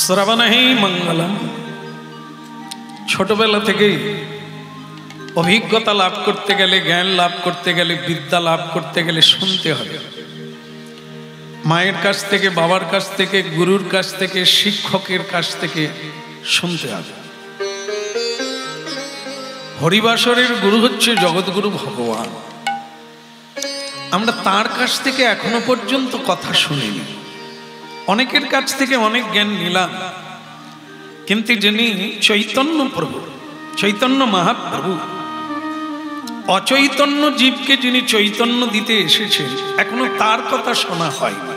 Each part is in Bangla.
শ্রবণেহি মঙ্গলম। ছোটবেলা থেকেই অভিজ্ঞতা লাভ করতে গেলে, জ্ঞান লাভ করতে গেলে, বিদ্যা লাভ করতে গেলে শুনতে হবে। মায়ের কাছ থেকে, বাবার কাছ থেকে, গুরুর কাছ থেকে, শিক্ষকের কাছ থেকে শুনতে হবে। হরিবাসরের গুরু হচ্ছে জগৎগুরু ভগবান। আমরা তার কাছ থেকে এখনো পর্যন্ত কথা শুনিনি। অনেকের কাছ থেকে অনেক জ্ঞান নিলাম, কিন্তু যিনি চৈতন্য প্রভু, চৈতন্য মহাপ্রভু, অচৈতন্য জীবকে যিনি চৈতন্য দিতে এসেছেন, এখনো তার কথা শোনা হয়নি।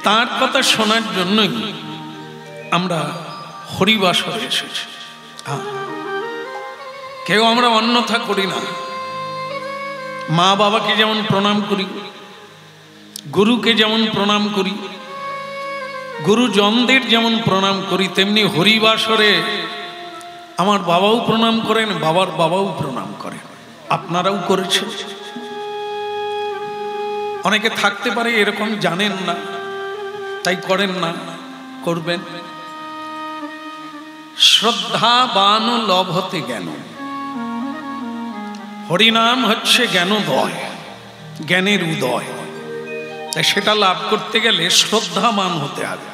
তার কথা শোনার জন্যই আমরা হরিবাসরে এসেছি। কেউ আমরা অন্যথা করি না। মা বাবাকে যেমন প্রণাম করি, গুরুকে যেমন প্রণাম করি, গুরুজনদের যেমন প্রণাম করি, তেমনি হরিবাসরে আমার বাবাও প্রণাম করেন, বাবার বাবাও প্রণাম করেন। আপনারাও করেছেন। অনেকে থাকতে পারে এরকম জানেন না, তাই করেন না, করবেন। শ্রদ্ধাবান লভতে জ্ঞান। হরিনাম হচ্ছে জ্ঞানোদয়, জ্ঞানের উদয়। তাই সেটা লাভ করতে গেলে শ্রদ্ধাবান হতে হবে।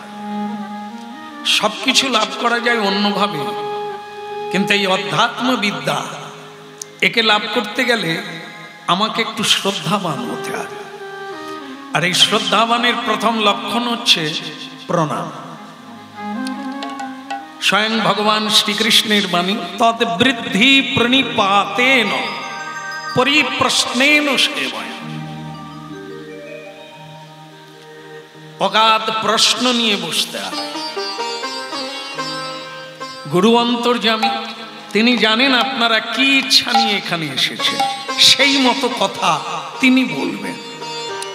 সবকিছু লাভ করা যায় অন্যভাবে, কিন্তু এই অধ্যাত্ম বিদ্যা, একে লাভ করতে গেলে আমাকে একটু শ্রদ্ধাবান হতে হবে। আর এই শ্রদ্ধাবানের প্রথম লক্ষণ হচ্ছে প্রণাম। স্বয়ং ভগবান শ্রীকৃষ্ণের বাণী, তদ বৃদ্ধি প্রণিপাতেন পরিপ্রশ্নেন সেবায়। অগাধ প্রশ্ন নিয়ে বসতে হবে। গুরু অন্তর্যামী, তিনি জানেন আপনারা কি ইচ্ছা নিয়ে এখানে এসেছেন, সেই মতো কথা তিনি বলবেন,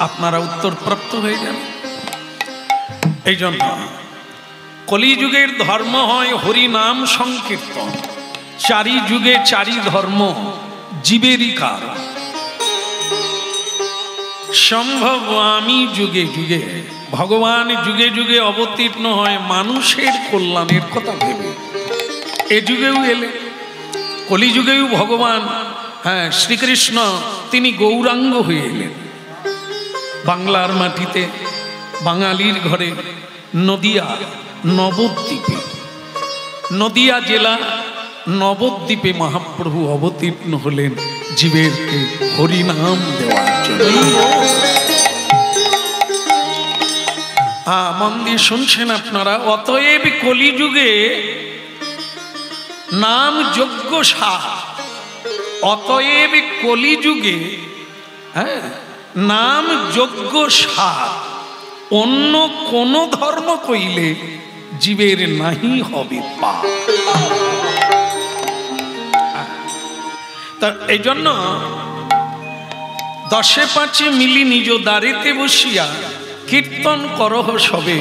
আপনারা উত্তরপ্রাপ্ত হয়ে যাবেন। এই জন্য কলিযুগের ধর্ম হয় হরিনাম সংকীর্তন। চারি যুগে চারি ধর্ম, জীবেরই কারণ। সম্ভব আমি যুগে যুগে, ভগবান যুগে যুগে অবতীর্ণ হয় মানুষের কল্যাণের কথা ভেবে। এ যুগেও এলে, কলিযুগেও ভগবান, শ্রীকৃষ্ণ তিনি গৌরাঙ্গ হয়ে এলেন। বাংলার মাটিতে, বাঙালির ঘরে, নদিয়া নবদ্বীপে, নদিয়া জেলা নবদ্বীপে মহাপ্রভু অবতীর্ণ হলেন জীবেরকে হরিনাম দেওয়ার জন্য। মন দিয়ে শুনছেন আপনারা। অতএব কলিযুগে নাম যজ্ঞ সার। অতএব কলিযুগে নাম যজ্ঞ সার। অন্য কোন ধর্ম কইলে জীবের নাহি হবে পাপ। তা এই জন্য 10-5 মিলি নিজ দ্বারেতে বসিয়া কীর্তন করহ সবে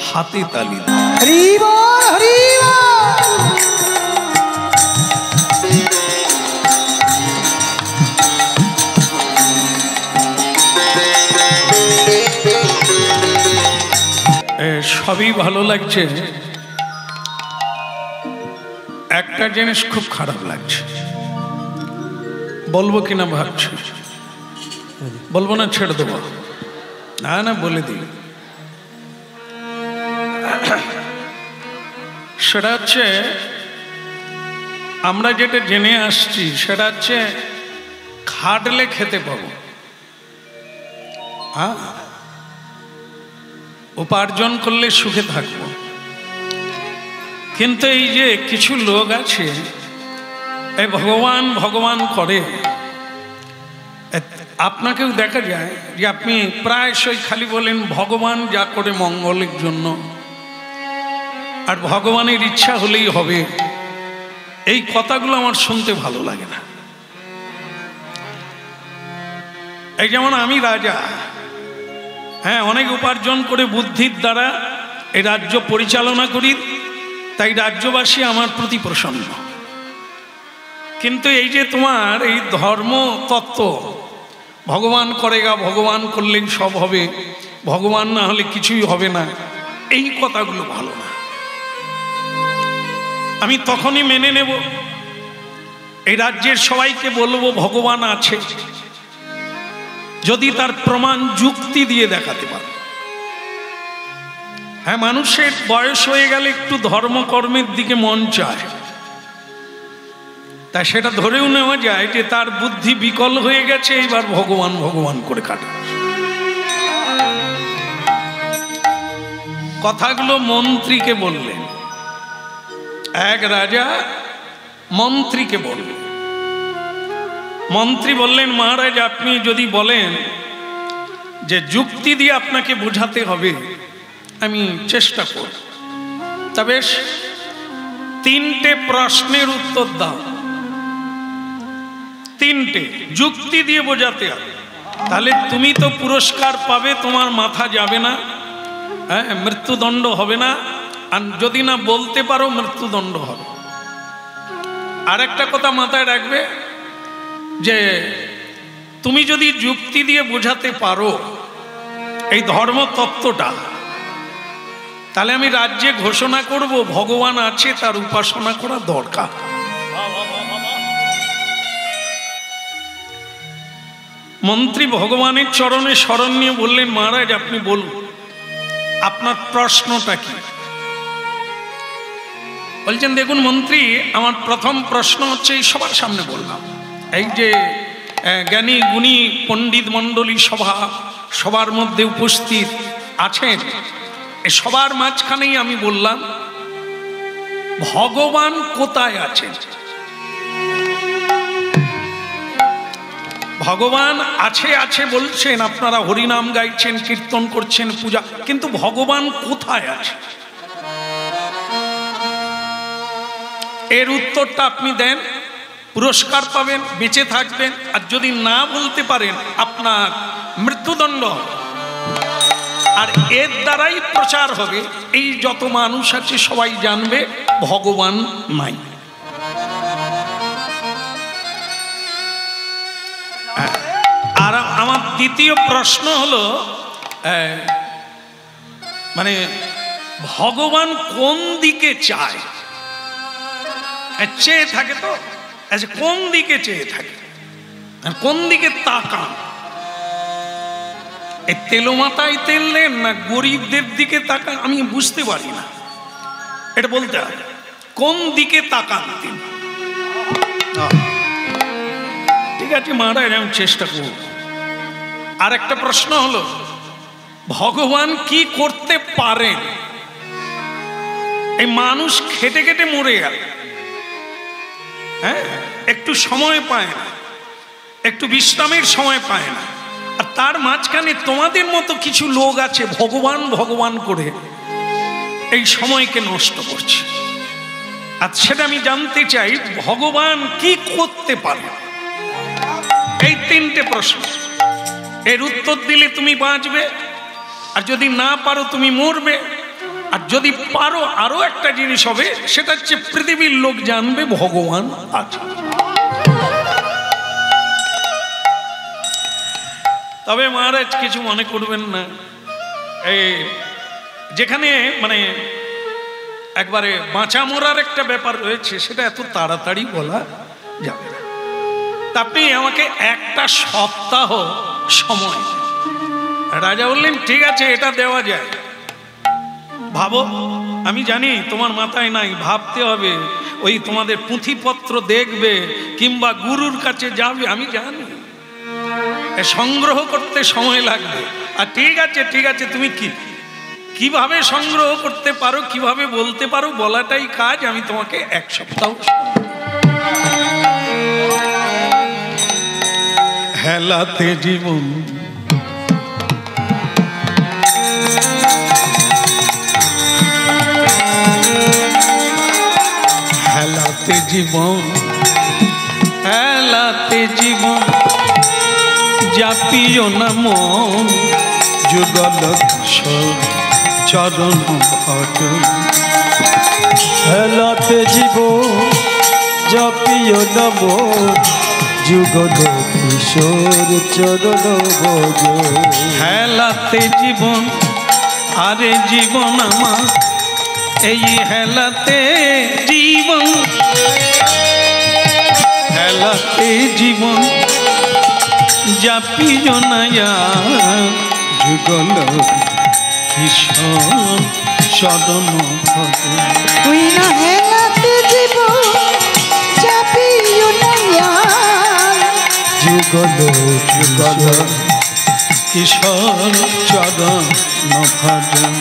হাতে তালি। হরি বল, হরি বল। সবই ভালো লাগছে, একটা জিনিস খুব খারাপ লাগছে। বলবো কিনা ভাবছি, বলবো না ছেড়ে দেবো? না না, বলে দিই। সেটা হচ্ছে, আমরা যেটা জেনে আসছি সেটা হচ্ছে খাটলে খেতে পাবো, উপার্জন করলে সুখে থাকবো। কিন্তু এই যে কিছু লোক আছে এই ভগবান ভগবান করে, আপনাকেও দেখা যায় যে আপনি প্রায়শই খালি বলেন ভগবান যা করে মঙ্গলের জন্য, আর ভগবানের ইচ্ছা হলেই হবে। এই কথাগুলো আমার শুনতে ভালো লাগে না। এই যেমন আমি রাজা, অনেক উপার্জন করে বুদ্ধির দ্বারা এই রাজ্য পরিচালনা করি, তাই রাজ্যবাসী আমার প্রতি প্রসন্ন। কিন্তু এই যে তোমার এই ধর্ম তত্ত্ব, ভগবান করেগা, ভগবান করলেই সব হবে, ভগবান না হলে কিছুই হবে না, এই কথাগুলো ভালো না। আমি তখনই মেনে নেব, এই রাজ্যের সবাইকে বলবো ভগবান আছে, যদি তার প্রমাণ যুক্তি দিয়ে দেখাতে পারে। হ্যাঁ, মানুষের বয়স হয়ে গেলে একটু ধর্মকর্মের দিকে মন চায়, তাই সেটা ধরেও নেওয়া যায় যে তার বুদ্ধি বিকল হয়ে গেছে, এইবার ভগবান ভগবান করে কাটা। কথাগুলো মন্ত্রীকে বললেন, এক রাজা মন্ত্রীকে বললেন। মন্ত্রী বললেন, মহারাজ আপনি যদি বলেন যে যুক্তি দিয়ে আপনাকে বোঝাতে হবে, আমি চেষ্টা করব, তবে 3টে প্রশ্নের উত্তর দাও, 3টে যুক্তি দিয়ে বোঝাতে হবে, তাহলে তুমি তো পুরস্কার পাবে, তোমার মাথা যাবে না, হ্যাঁ, মৃত্যুদণ্ড হবে না, আর যদি না বলতে পারো মৃত্যুদণ্ড হবে। আর একটা কথা মাথায় রাখবে, যে তুমি যদি যুক্তি দিয়ে বোঝাতে পারো এই ধর্ম তত্ত্বটা, তাহলে আমি রাজ্যে ঘোষণা করব ভগবান আছে, তার উপাসনা করা দরকার। মন্ত্রী ভগবানের চরণে শরণ নিয়ে বললেন, মহারাজ আপনি বলুন আপনার প্রশ্নটা কি। বলছেন, দেখুন মন্ত্রী, আমার প্রথম প্রশ্ন হচ্ছে, এই সবার সামনে বললাম, এই যে জ্ঞানী গুণী পণ্ডিত মণ্ডলী সবার মধ্যে উপস্থিত আছেন, এই সবার মাঝখানেই আমি বললাম ভগবান কোথায় আছেন। ভগবান আছে আছে বলছেন, আপনারা হরিনাম গাইছেন, কীর্তন করছেন, পূজা, কিন্তু ভগবান কোথায় আছে এর উত্তরটা আপনি দেন, পুরস্কার পাবেন, বেঁচে থাকবেন, আর যদি না বলতে পারেন আপনার মৃত্যুদণ্ড। আর এর দ্বারাই প্রচার হবে, এই যত মানুষ আছে সবাই জানবে ভগবান নাই। আর আমার দ্বিতীয় প্রশ্ন হলো, মানে ভগবান কোন দিকে চায়, চেয়ে থাকে তো, কোন দিকে চেয়ে থাকে, কোন দিকে তাকান, এই তেলো মাথায় তেল দেন না গরিবদের দিকে তাকান, আমি বুঝতে পারি না, এটা বলতে হবে কোন দিকে তাকান তিনি। ঠিক আছে মহারাজ, আমি চেষ্টা করব। আর একটা প্রশ্ন হলো, ভগবান কি করতে পারেন? এই মানুষ খেটে খেটে মরে গেল, হ্যাঁ, একটু সময় পায় না, একটু বিশ্রামের সময় পায় না, আর তার মাঝখানে তোমাদের মতো কিছু লোক আছে ভগবান ভগবান করে এই সময়কে নষ্ট করছে। আর সেটা আমি জানতে চাই, ভগবান কি করতে পারে? এই 3টে প্রশ্ন, এর উত্তর দিলে তুমি বাঁচবে, আর যদি না পারো তুমি মরবে, আর যদি পারো আরো একটা জিনিস হবে, সেটা হচ্ছে পৃথিবীর লোক জানবে ভগবান আছে। তবে মহারাজ কিছু মনে করবেন না, এই যেখানে মানে একবারে বাঁচা মরার একটা ব্যাপার রয়েছে, সেটা এত তাড়াতাড়ি বলা যাবে না। আপনি আমাকে একটা সপ্তাহ সময়। রাজা বললেন, ঠিক আছে, এটা দেওয়া যায়, ভাবো। আমি জানি তোমার মাথায় নাই, ভাবতে হবে, ওই তোমাদের পুঁথিপত্র দেখবে কিংবা গুরুর কাছে যাবে, আমি জানি সংগ্রহ করতে সময় লাগবে। আর ঠিক আছে ঠিক আছে, তুমি কিভাবে সংগ্রহ করতে পারো, কিভাবে বলতে পারো, বলাটাই কাজ। আমি তোমাকে 1 সপ্তাহ। হেলাতে জীবন, হেলাতে জীবন, হেলাতে জীবন, জাপিও না মন, যুগল চরণ ভজন। হেলাতে জীবন, জাপিও না মন, যুগল কিশোর চরণ ভজন। হেলাতে জীবন, আরে জীবন আমার এই হেলাতে জীবন, হেলাতে জীবন যাপিও নায়া যুগল কিশোর সদন ওই না হেলাতে জীবন যাপিও নায়া যুগল যুগল কিশোর চরণ ভজন।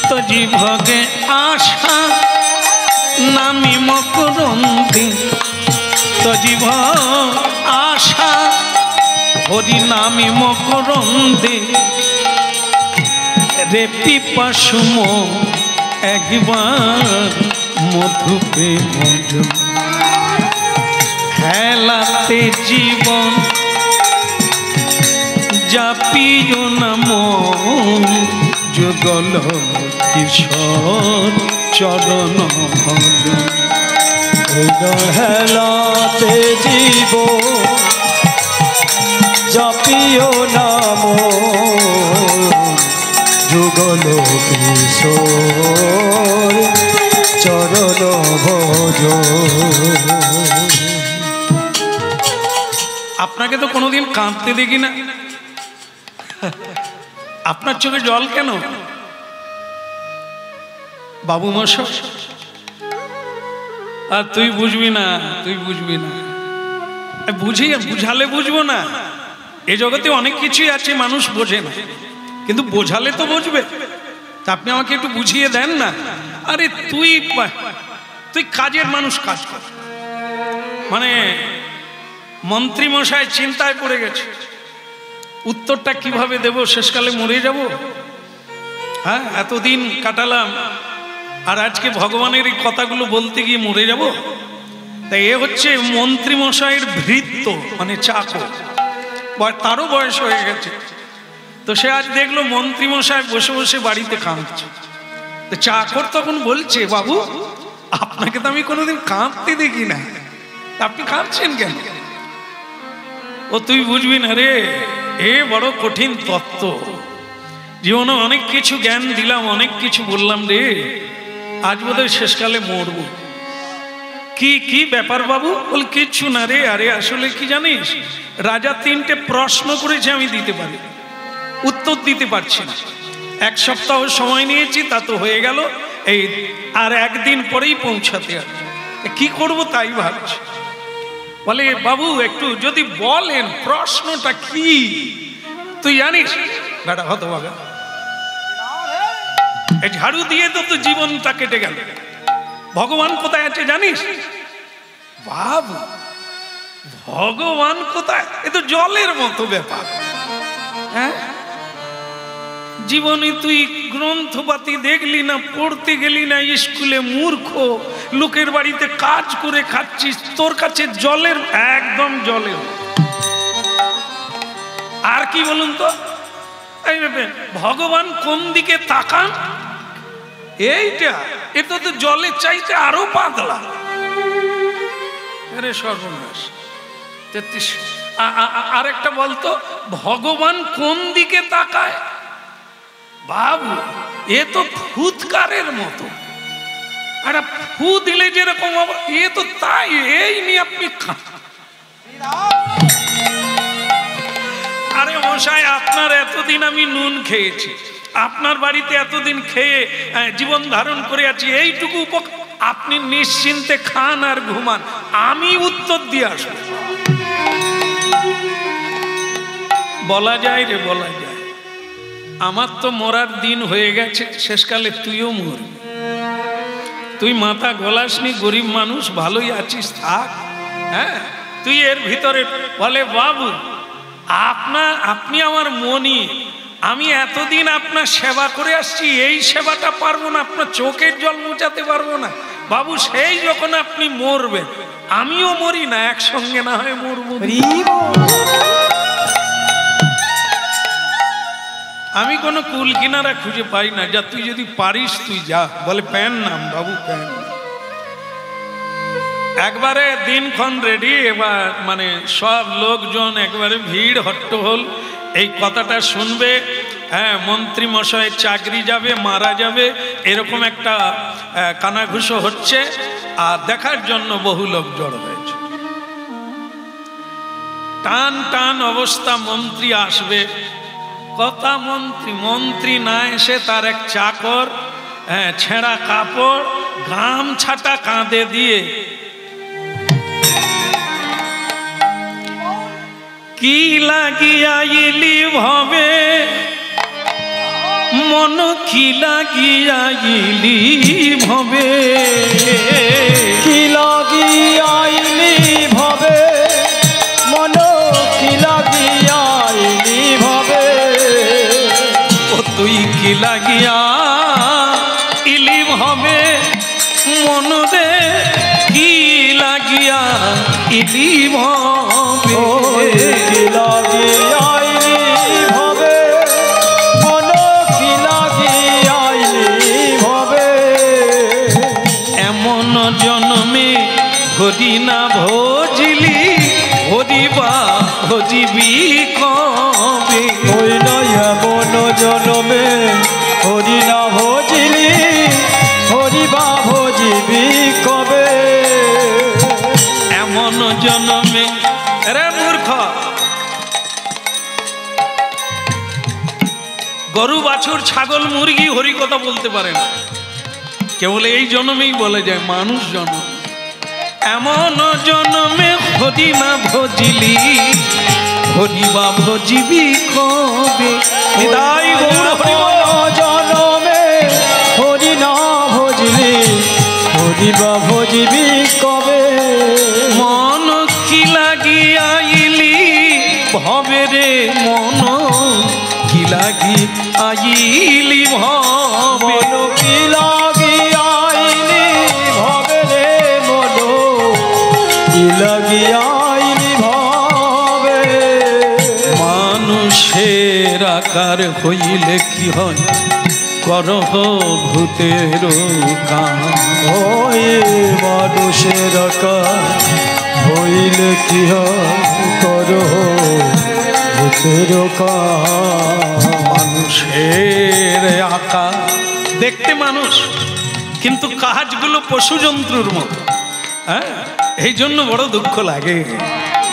তো জীবগে আশা নামি মকরন্দি, তো জীব আশা হরি নামি মকরন্দি রে পিপাসুম একবার মধুপে মধু। হেলাতে জীবন যাপিও নাম যুগল কিশোর চরণ ভজন। হেলাতে জীব জাপিও নাম যুগল কিশোর চরণ ভজ। আপনাকে তো কোনোদিন কাঁদতে দেখি না, আপনার চোখে জল কেন বাবু মশাই? আর তুই বুঝবি না, তুই বুঝবি না, বুঝালে বুঝবো না। এই জগতে অনেক কিছুই আছে মানুষ বোঝে না, কিন্তু বোঝালে তো বুঝবে। তা আপনি আমাকে একটু বুঝিয়ে দেন না। আরে তুই কাজের মানুষ, কাজ কর। মানে মন্ত্রী মশাই চিন্তায় পড়ে গেছে, উত্তরটা কিভাবে দেব, শেষকালে মরে যাব। হ্যাঁ, এতদিন কাটালাম আর আজকে ভগবানের এই কথাগুলো বলতে গিয়ে মরে যাব। তাই এ হচ্ছে মন্ত্রী মশাইয়ের ভৃত্য, মানে চাকর, তারও বয়স হয়ে গেছে। তো সে আজ দেখলো মন্ত্রী মশাই বসে বসে বাড়িতে কাঁদছে। তো চাকর তখন বলছে, বাবু আপনাকে তো আমি কোনোদিন কাঁদতে দেখি না, আপনি কাঁদছেন কেন? ও তুই বুঝবি না রে, এ বড় কঠিন তত্ত্ব। জীবনে অনেক কিছু জ্ঞান দিলাম, অনেক কিছু বললাম রে, আজ বোধহয় শেষকালে মরব। কি কি ব্যাপার বাবু? বল কিচ্ছু না রে। আরে আসলে কি জানিস, রাজা 3টে প্রশ্ন করেছে, আমি দিতে পারি, উত্তর দিতে পারছি না। 1 সপ্তাহ সময় নিয়েছি, তা তো হয়ে গেল, এই আর 1 দিন পরেই পৌঁছাতে হবে। কি করব তাই ভাবছি। বলে বাবু একটু যদি বলেন প্রশ্নটা কি? তুই জানিস বেটা হতভাগা, এই ঝাড়ু দিয়ে তো জীবনটা কেটে গেল। ভগবান কোথায় আছে জানিস? বাবু ভগবান কোথায়? এ তো জলের মতো ব্যাপার। হ্যাঁ, জীবনে তুই গ্রন্থপাতি দেখলি না, পড়তে গেলি না, স্কুলে মূর্খ, লোকের বাড়িতে কাজ করে খাচ্ছিস, তোর কাছে জলের, একদম জলের। আর কি বলুন তো, ভগবান কোন দিকে তাকান, এইটা এটা তো জলের চাইতে আরো পাতলা। আরে সর্বনাশ। 33। আর একটা বলতো, ভগবান কোন দিকে তাকায়? বাবু এ তো ফুৎকারের মতো, একটা ফু দিলে যেরকম এ তো তাই। এই নিয়ে আপনি আরে মশাই, আপনার এতদিন আমি নুন খেয়েছি, আপনার বাড়িতে এতদিন খেয়ে জীবন ধারণ করে আছি, এইটুকু আপনি নিশ্চিন্তে খান আর ঘুমান, আমি উত্তর দিয়ে আসবো। বলা যায় রে, বলা যায়। আমার তো মরার দিন হয়ে গেছে, শেষকালে তুইও মরবি। তুই মাথা গলাসনি, গরিব মানুষ, ভালোই আছিস, থাক। হ্যাঁ, তুই এর ভিতরে বলে বাবু আপনি আমার মনি, আমি এতদিন আপনার সেবা করে আসছি, এই সেবাটা পারবো না, আপনার চোখের জল মুছাতে পারবো না। বাবু সেই যখন আপনি মরবেন, আমিও মরি না, একসঙ্গে না হয় মরবো। আমি কোনো কুল কিনারা খুঁজে পাই না, যা তুই যদি পারিস তুই যা। বলে প্যান নাম বাবু, প্যান নাম। একবারে দিনক্ষণ রেডি, এবার মানে সব লোকজন একবারে ভিড় হট্টগোল, এই কথাটা শুনবে। হ্যাঁ, মন্ত্রী মশাইয়ের চাকরি যাবে, মারা যাবে, এরকম একটা কানাঘুষো হচ্ছে, আর দেখার জন্য বহু লোক জড়ো হয়েছে। টান টান অবস্থা, মন্ত্রী আসবে। কথা মন্ত্রী না এসে তার এক চাকর, হ্যাঁ, ছেঁড়া কাপড় গামছাটা কাঁধে দিয়ে, কি লাগিয়া ইলি ভবে মন, কি লাগিয়া ইলি ভবে, কি লাগিয়া ইলি ভবে মন, কি লাগিয়া ইলি ভবে। ও তুই কি লাগিয়া ইলি ভবে মন রে, কি লাগিয়া ইলি ভবে, কি লাগিয়া ইলি ভবে মন, কি লাগিয়া ইলি ভবে। এমন জন্মে হরি না ভজিলি, হরিবা ভজিবি কবে। ওই নয় এমন জনমে হরি না ভজিলি, হরিবা ভজিবি কবে। এমন জন্মে, রে মূর্খ, গরু বাছুর ছাগল মুরগি হরি কথা বলতে পারে না, কেবল এই জন্মেই বলে যায় মানুষ জন্ম। এমন জন্মে হরি না ভজিলি, হরিবা ভজিবি কবে। নিতাই গৌর হরি বল। জনমে হরি না ভজিলি, হরিবা ভজিবি কবে। মন কি লাগিয়া ইলি ভবে রে, মন কি লাগি আইলি ভবে, মন কি লাগিয়া ইলি ভবে রে, মন কি লাগিয়া ইলি ভবে। মানুষের আকার হইলে কি হয়, করহ ভূতের কাম। ওই মানুষের আকার হইলে কি হয়, করো ভূতের কাম। মানুষের আকার দেখতে মানুষ, কিন্তু কাজগুলো পশু জন্তুর মতো। হ্যাঁ, এই জন্য বড় দুঃখ লাগে।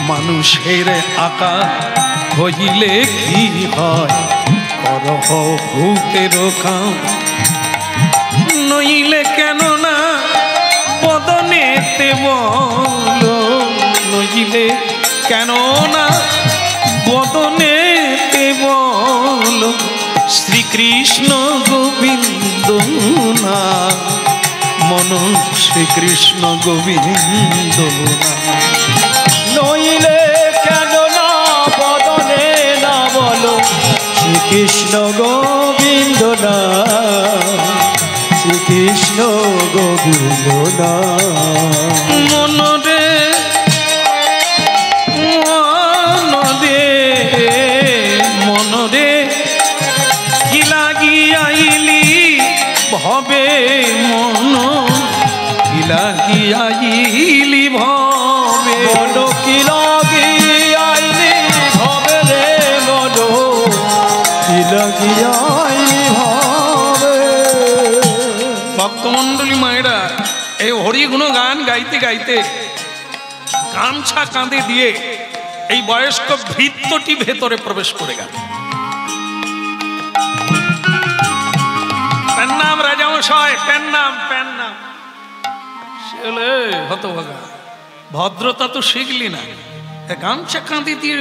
মানুষের আকার হইলে কি হয়, করহ ভূতের কাম। নইলে কেন না বদনেতে বলো, নইলে কেন না বদনেতে বলো, শ্রীকৃষ্ণ গোবিন্দ না মন, শ্রীকৃষ্ণ গোবিন্দ না। নইলে কেন না বদনে না বলো, শ্রীকৃষ্ণ গোবিন্দ না, শ্রীকৃষ্ণ গোবিন্দ না। মনরে মনরে মনরে কি লাগিয়াইলি ভবে, মন কি লাগিয়াইলি ভবে। মন কি লাগিয়াইলি ভবে রে, মন কি লাগিয়াইলি ভবে। ভক্তমণ্ডলী মায়েরা, এই হরিগুণ গান গাইতে গাইতে গামছা কাঁধে দিয়ে এই বয়স্ক ভৃত্যটি ভেতরে প্রবেশ করে গেল। প্যান নাম রাজামশাই, প্যান নাম, প্যান নাম। সে হতভাগা, ভদ্রতা তো শিখলি না, গামছা কাঁধে দিয়ে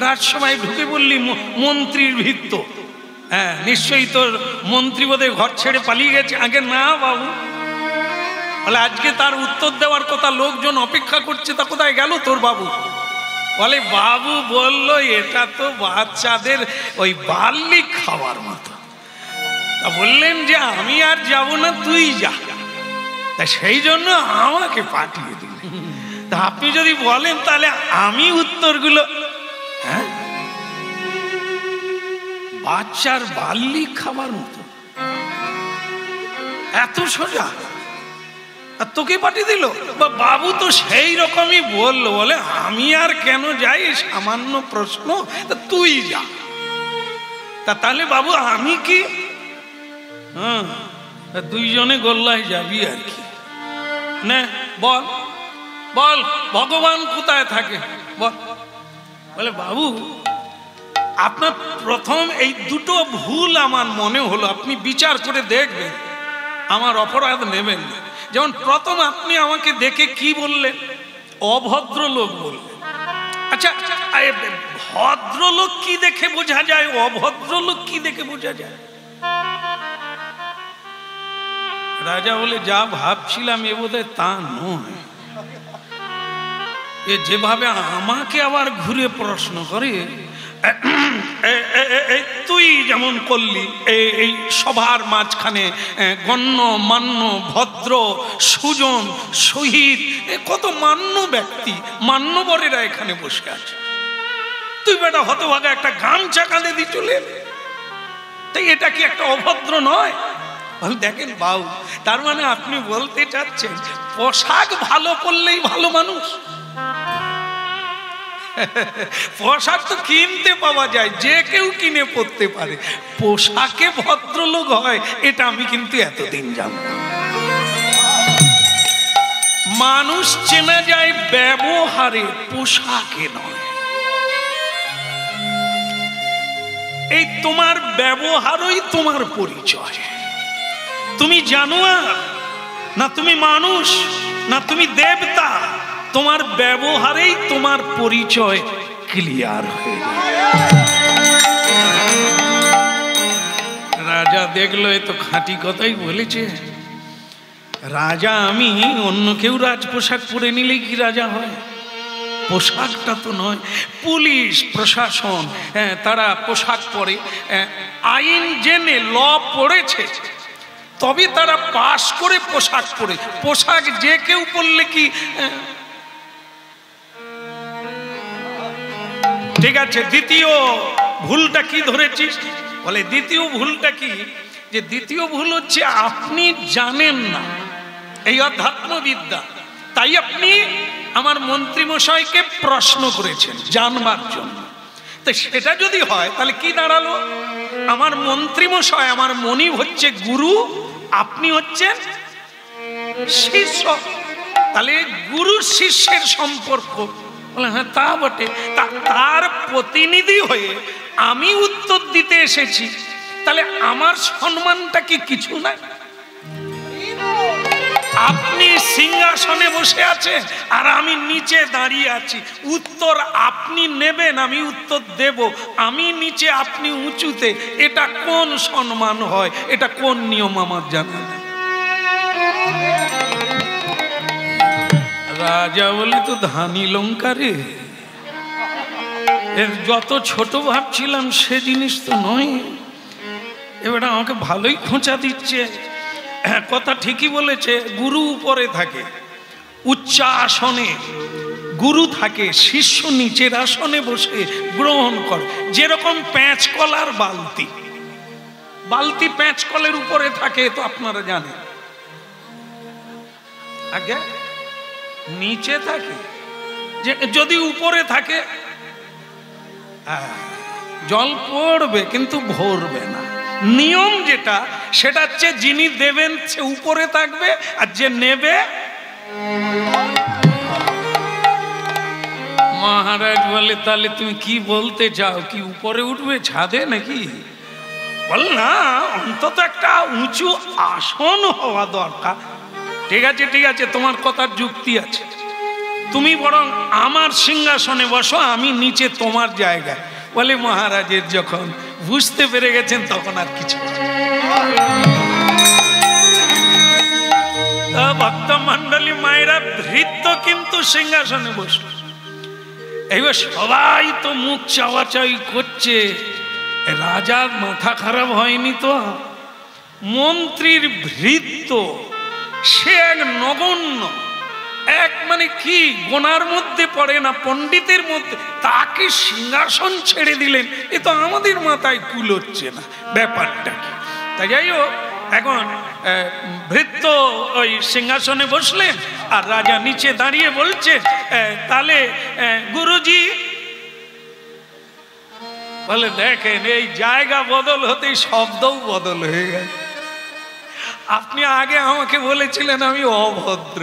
রাজসভায় ঢুকে বললি মন্ত্রীর ভৃত্য। হ্যাঁ, নিশ্চয়ই তোর মন্ত্রী বোধহয় ঘর ছেড়ে পালিয়ে গেছে। আগে না বাবু, বলে আজকে তার উত্তর দেওয়ার কথা, লোকজন অপেক্ষা করছে, তা কোথায় গেল তোর বাবু? বলে বাবু বলল এটা তো বাচ্চাদের ওই বার্লি খাওয়ার মতো। তা বললেন যে আমি আর যাব না, তুই যা। তা সেই জন্য আমাকে পাঠিয়ে দিলেন। তা আপনি যদি বলেন তাহলে আমি উত্তরগুলো, হ্যাঁ বাচ্চার বাল্লি খাবার মতো, এত সোজা। আর তোকে পাঠিয়ে দিল। বাবু তো সেই রকমই বললো, বলে আমি আর কেন যাই, সামান্য প্রশ্ন, তুই যা। তাহলে বাবু আমি কি? হ্যাঁ, দুইজনে গোল্লায় যাবি আর কি। না বল বল, ভগবান কোথায় থাকে বল। বলে বাবু আপনার প্রথম এই দুটো ভুল আমার মনে হলো, আপনি বিচার করে দেখবেন, আমার অপরাধ নেবেন না। যেমন প্রথম আপনি আমাকে দেখে কি বললেন? অভদ্রলোক বললেন। আচ্ছা, ভদ্রলোক কি দেখে বোঝা যায়, অভদ্রলোক কি দেখে বোঝা যায়? রাজা বলে যা ভাবছিলাম এ বোধহয় তা নয়। এ যেভাবে আমাকে আবার ঘুরে প্রশ্ন করে, তুই যেমন করলি এই সভার মাঝখানে গণ্য মান্য ভদ্র সুজন শহীদ কত মান্য ব্যক্তি মান্যবরেরা এখানে বসে আছে, তুই বেটা হতভাগা একটা গামছা কাঁধে দিয়ে চলে এলি, তাই এটা কি একটা অভদ্র নয়? দেখেন বাবু, তার মানে আপনি বলতে চাচ্ছেন পোশাক ভালো পরলেই ভালো মানুষ? পোশাক তো কিনতে পাওয়া যায়, যে কেউ কিনে পরতে পারে, পোশাকে ভদ্রলোক হয় এটা আমি কিন্তু এতদিন জানতাম। মানুষ চেনা যায় ব্যবহারে, পোশাকে নয়। এই তোমার ব্যবহারই তোমার পরিচয়। তুমি জানোয়ার না তুমি মানুষ না তুমি দেবতা, তোমার ব্যবহারেই তোমার পরিচয় ক্লিয়ার হয়ে যায়। রাজা দেখলো এ তো খাঁটি কথাই বলেছে। রাজা আমি, অন্য কেউ রাজ পোশাক পরে নিলে কি রাজা হয়? পোশাকটা তো নয়। পুলিশ প্রশাসন তারা পোশাক পরে, আইন জেনে ল পড়েছে তবে তারা পাশ করে পোশাক পরে। পোশাক যে কেউ পরলে কি ঠিক আছে? দ্বিতীয় ভুলটা কি ধরেছিস? বলে দ্বিতীয় ভুলটা কি, যে দ্বিতীয় ভুল হচ্ছে আপনি জানেন না এই অধ্যাত্মবিদ্যা, তাই আপনি আমার মন্ত্রী মশাইকে প্রশ্ন করেছেন জানবার জন্য। তো সেটা যদি হয় তাহলে কি দাঁড়ালো? আমার মন্ত্রী মশাই আমার মনিব হচ্ছে গুরু, আপনি হচ্ছেন শিষ্য, তাহলে গুরু শিষ্যের সম্পর্ক। বলে হ্যাঁ তা বটে, তার প্রতিনিধি হয়ে আমি উত্তর দিতে এসেছি, তাহলে আমার সম্মানটা কি কিছু নাই? আপনি সিংহাসনে বসে আছেন আর আমি নিচে দাঁড়িয়ে আছি, উত্তর আপনি নেবেন আমি উত্তর দেব, আমি নিচে আপনি উঁচুতে, এটা কোন সম্মান হয়? এটা কোন নিয়ম আমার জানা নেই। রাজা বলে তো ধানি লঙ্কা রে, এর যত ছোট ভাবছিলাম সে জিনিস তো নয়। এবার আমাকে ভালোই খোঁচা দিচ্ছে। কথা ঠিকই বলেছে, গুরু উপরে থাকে, উচ্চ আসনে গুরু থাকে, শিষ্য নিচের আসনে বসে গ্রহণ করে। যেরকম পেঁচকলার বালতি, বালতি পেঁচকলের উপরে থাকে তো আপনারা জানেন, আগে নিচে থাকে, যে যদি উপরে থাকে জল পড়বে কিন্তু ভরবে না। নিয়ম যেটা সেটা হচ্ছে যিনি দেবেন সে উপরে থাকবে আর যে নেবে। মহারাজ বলে তাহলে তুমি কি বলতে চাও, কি উপরে উঠবে ছাদে নাকি? বল না, অন্তত একটা উঁচু আসন হওয়া দরকার। ঠিক আছে ঠিক আছে, তোমার কথার যুক্তি আছে, তুমি বরং আমার সিংহাসনে বসো, আমি নিচে তোমার জায়গায়। বলে মহারাজের যখন বুঝতে পেরে গেছেন তখন আর কিছু। ভক্ত মন্ডলী মায়েরা ভৃত্য কিন্তু সিংহাসনে বসল। এইবার সবাই তো মুখ চাওয়াচাই করছে, রাজার মাথা খারাপ হয়নি তো? মন্ত্রীর ভৃত্য সে এক নগণ্য, এক মানে কি গোনার মধ্যে পড়ে না, পণ্ডিতের মধ্যে, তাকে সিংহাসন ছেড়ে দিলেন। এ তো আমাদের মাথায় কুলোচ্ছে না, ব্যাপারটা কি? তাই যাই হোক, এখন ভৃত্য ওই সিংহাসনে বসলেন আর রাজা নিচে দাঁড়িয়ে বলছে, তাহলে গুরুজি বলে, দেখেন এই জায়গা বদল হতেই শব্দও বদল হয়ে গেছে। আপনি আগে আমাকে বলেছিলেন আমি অভদ্র,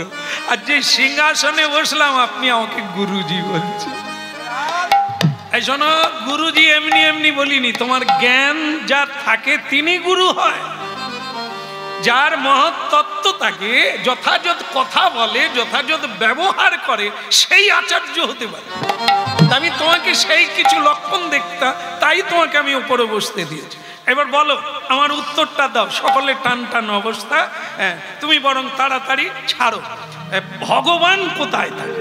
আর যে সিংহাসনে বসলাম আপনি আমাকে গুরুজি বলছেন। এই শোনো, গুরুজি এমনি এমনি বলিনি, তোমার জ্ঞান যার থাকে তিনি গুরু হয়। যার মহৎ তত্ত্ব থাকে, যথাযথ কথা বলে, যথাযথ ব্যবহার করে, সেই আচার্য হতে পারে। আমি তোমাকে সেই কিছু লক্ষণ দেখতাম, তাই তোমাকে আমি উপরে বসতে দিয়েছি। এবার বলো, আমার উত্তরটা দাও। সকলে টান টান অবস্থা। তুমি বরং তাড়াতাড়ি ছাড়ো, ভগবান কোথায় থাকে?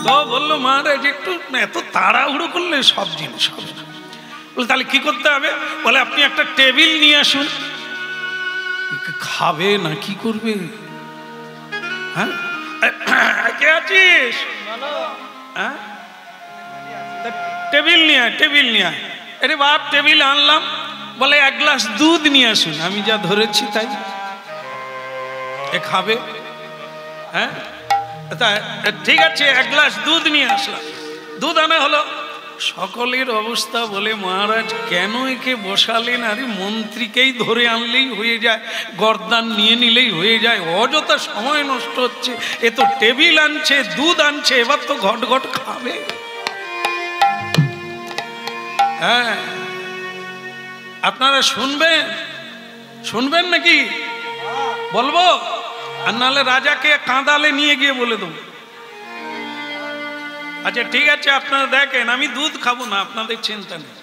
তো বললো, মহারাজ একটু এত তাড়াহুড়ো করলে সব জিনিস হবে না। বলে, তাহলে কি করতে হবে? বলে, আপনি একটা টেবিল নিয়ে আসুন। খাবে না কি করবে? হ্যাঁ, কে আছিস? হ্যাঁ, টেবিল নিয়ে আয়, টেবিল নিয়ে আয়। আরে বাপ, টেবিল আনলাম। বলে, এক গ্লাস দুধ নিয়ে আসুন। আমি যা ধরেছি তাই। এ খাবে? হ্যাঁ, ঠিক আছে, এক গ্লাস দুধ নিয়ে আসলাম। দুধ আনা হলো। সকলের অবস্থা বলে, মহারাজ কেন একে বসালেন? আরে মন্ত্রীকেই ধরে আনলেই হয়ে যায়, গর্দান নিয়ে নিলেই হয়ে যায়, অযথা সময় নষ্ট হচ্ছে। এ তো টেবিল আনছে, দুধ আনছে, এবার তো ঘট ঘট খাবে। হ্যাঁ, আপনারা শুনবেন? শুনবেন নাকি? বলবো? আর নাহলে রাজাকে কাঁদালে নিয়ে গিয়ে বলে দেবো। আচ্ছা ঠিক আছে, আপনারা দেখেন, আমি দুধ খাবো না, আপনাদের চিন্তা নেই।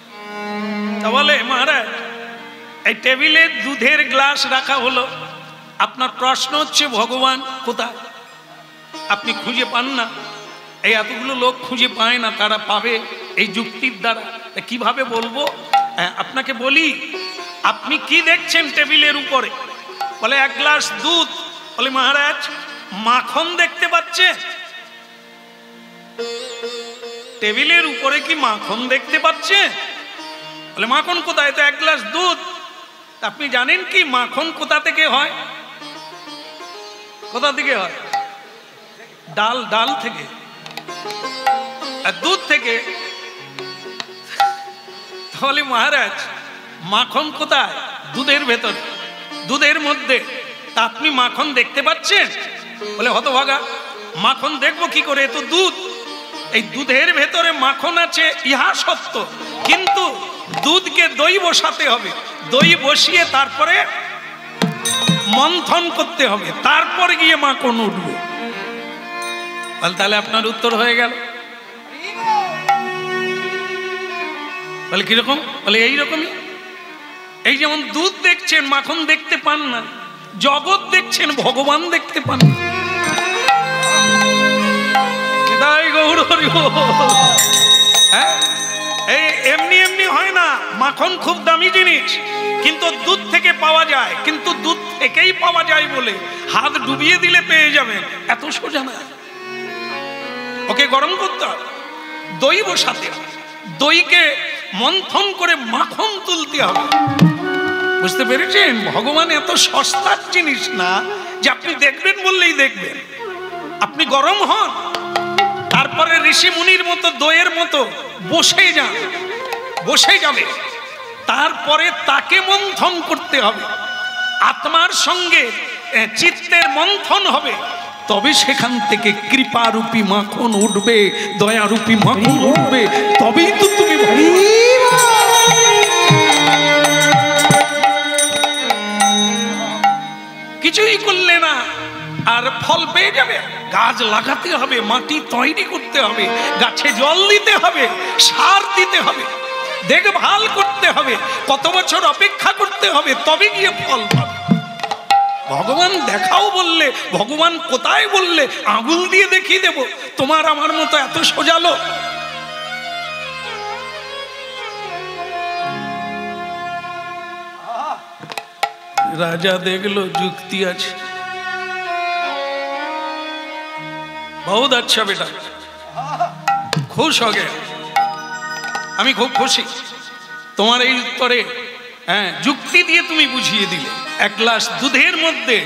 তা বলে, মহারাজ এই টেবিলে দুধের গ্লাস রাখা হলো। আপনার প্রশ্ন হচ্ছে ভগবান কোথায়? আপনি খুঁজে পান না। এই এতগুলো লোক খুঁজে পায় না, তারা পাবে এই যুক্তির দ্বারা। কিভাবে বলবো? আপনাকে বলি, আপনি কি দেখছেন টেবিলের উপরে? বলে, এক গ্লাস দুধ। বলে, মহারাজ মাখন দেখতে পাচ্ছেন? টেবিলের উপরে কি মাখন দেখতে পাচ্ছেন? বলে, মাখন কোথায়? তো এক গ্লাস দুধ। আপনি জানেন কি মাখন কোথা থেকে হয়? কোথা থেকে হয়? ডাল, ডাল থেকে। আর দুধ থেকে। তাহলে মহারাজ মাখন কোথায়? দুধের ভেতর, দুধের মধ্যে। তা আপনি মাখন দেখতে পাচ্ছেন? বলে, হতভাগা, মাখন দেখবো কি করে? এ তো দুধ। এই দুধের ভেতরে মাখন আছে ইহা সত্য, কিন্তু দুধকে দই বসাতে হবে। দই বসিয়ে তারপরে মন্থন করতে হবে, তারপর গিয়ে মাখন উঠবে। তাহলে আপনার উত্তর হয়ে গেল। বলে, কিরকম? বলে, এইরকমই। এই যেমন দুধ দেখছেন, মাখন দেখতে পান না, জগৎ দেখছেন, ভগবান দেখতে পান না। হ্যাঁ, এই এমনি এমনি হয় না। মাখন খুব দামি জিনিস, কিন্তু দুধ থেকে পাওয়া যায়। কিন্তু দুধ থেকেই পাওয়া যায় বলে হাত ডুবিয়ে দিলে পেয়ে যাবেন, এত সোজা না। ওকে গরম করতে হবে, দই বসাতে হবে, দইকে মন্থন করে মাখন তুলতে হবে। বুঝতে পেরেছেন? ভগবান এত সস্তার জিনিস না যে আপনি দেখবেন বললেই দেখবেন। আপনি গরম হন, তারপরে ঋষি মুনির মতো দইয়ের মতো বসে যান, বসে যাবে। তারপরে তাকে মন্থন করতে হবে, আত্মার সঙ্গে চিত্তের মন্থন হবে, তবে সেখান থেকে কৃপারূপী মাখন উঠবে, দয়ারূপী মাখন উঠবে, তবেই তো তুমি কিছুই করলে না আর ফল পেয়ে যাবে। গাছ লাগাতে হবে, মাটি তৈরি করতে হবে, গাছে জল দিতে হবে, সার দিতে হবে, দেখভাল করতে হবে, কত বছর অপেক্ষা করতে হবে, তবে গিয়ে ফল পাবে। ভগবান দেখাও বললে, ভগবান কোথায় বললে, আঙুল দিয়ে দেখিয়ে দেব। তোমার আমার মতো এত সোজালো? রাজা দেখলো যুক্তি আছে, बहुत अच्छा बेटा, खुश हो गया। আমি খুব খুশি তোমার এই উত্তরে। হ্যাঁ, যুক্তি দিয়ে তুমি বুঝিয়ে দিলে। এক গ্লাস দুধের মধ্যে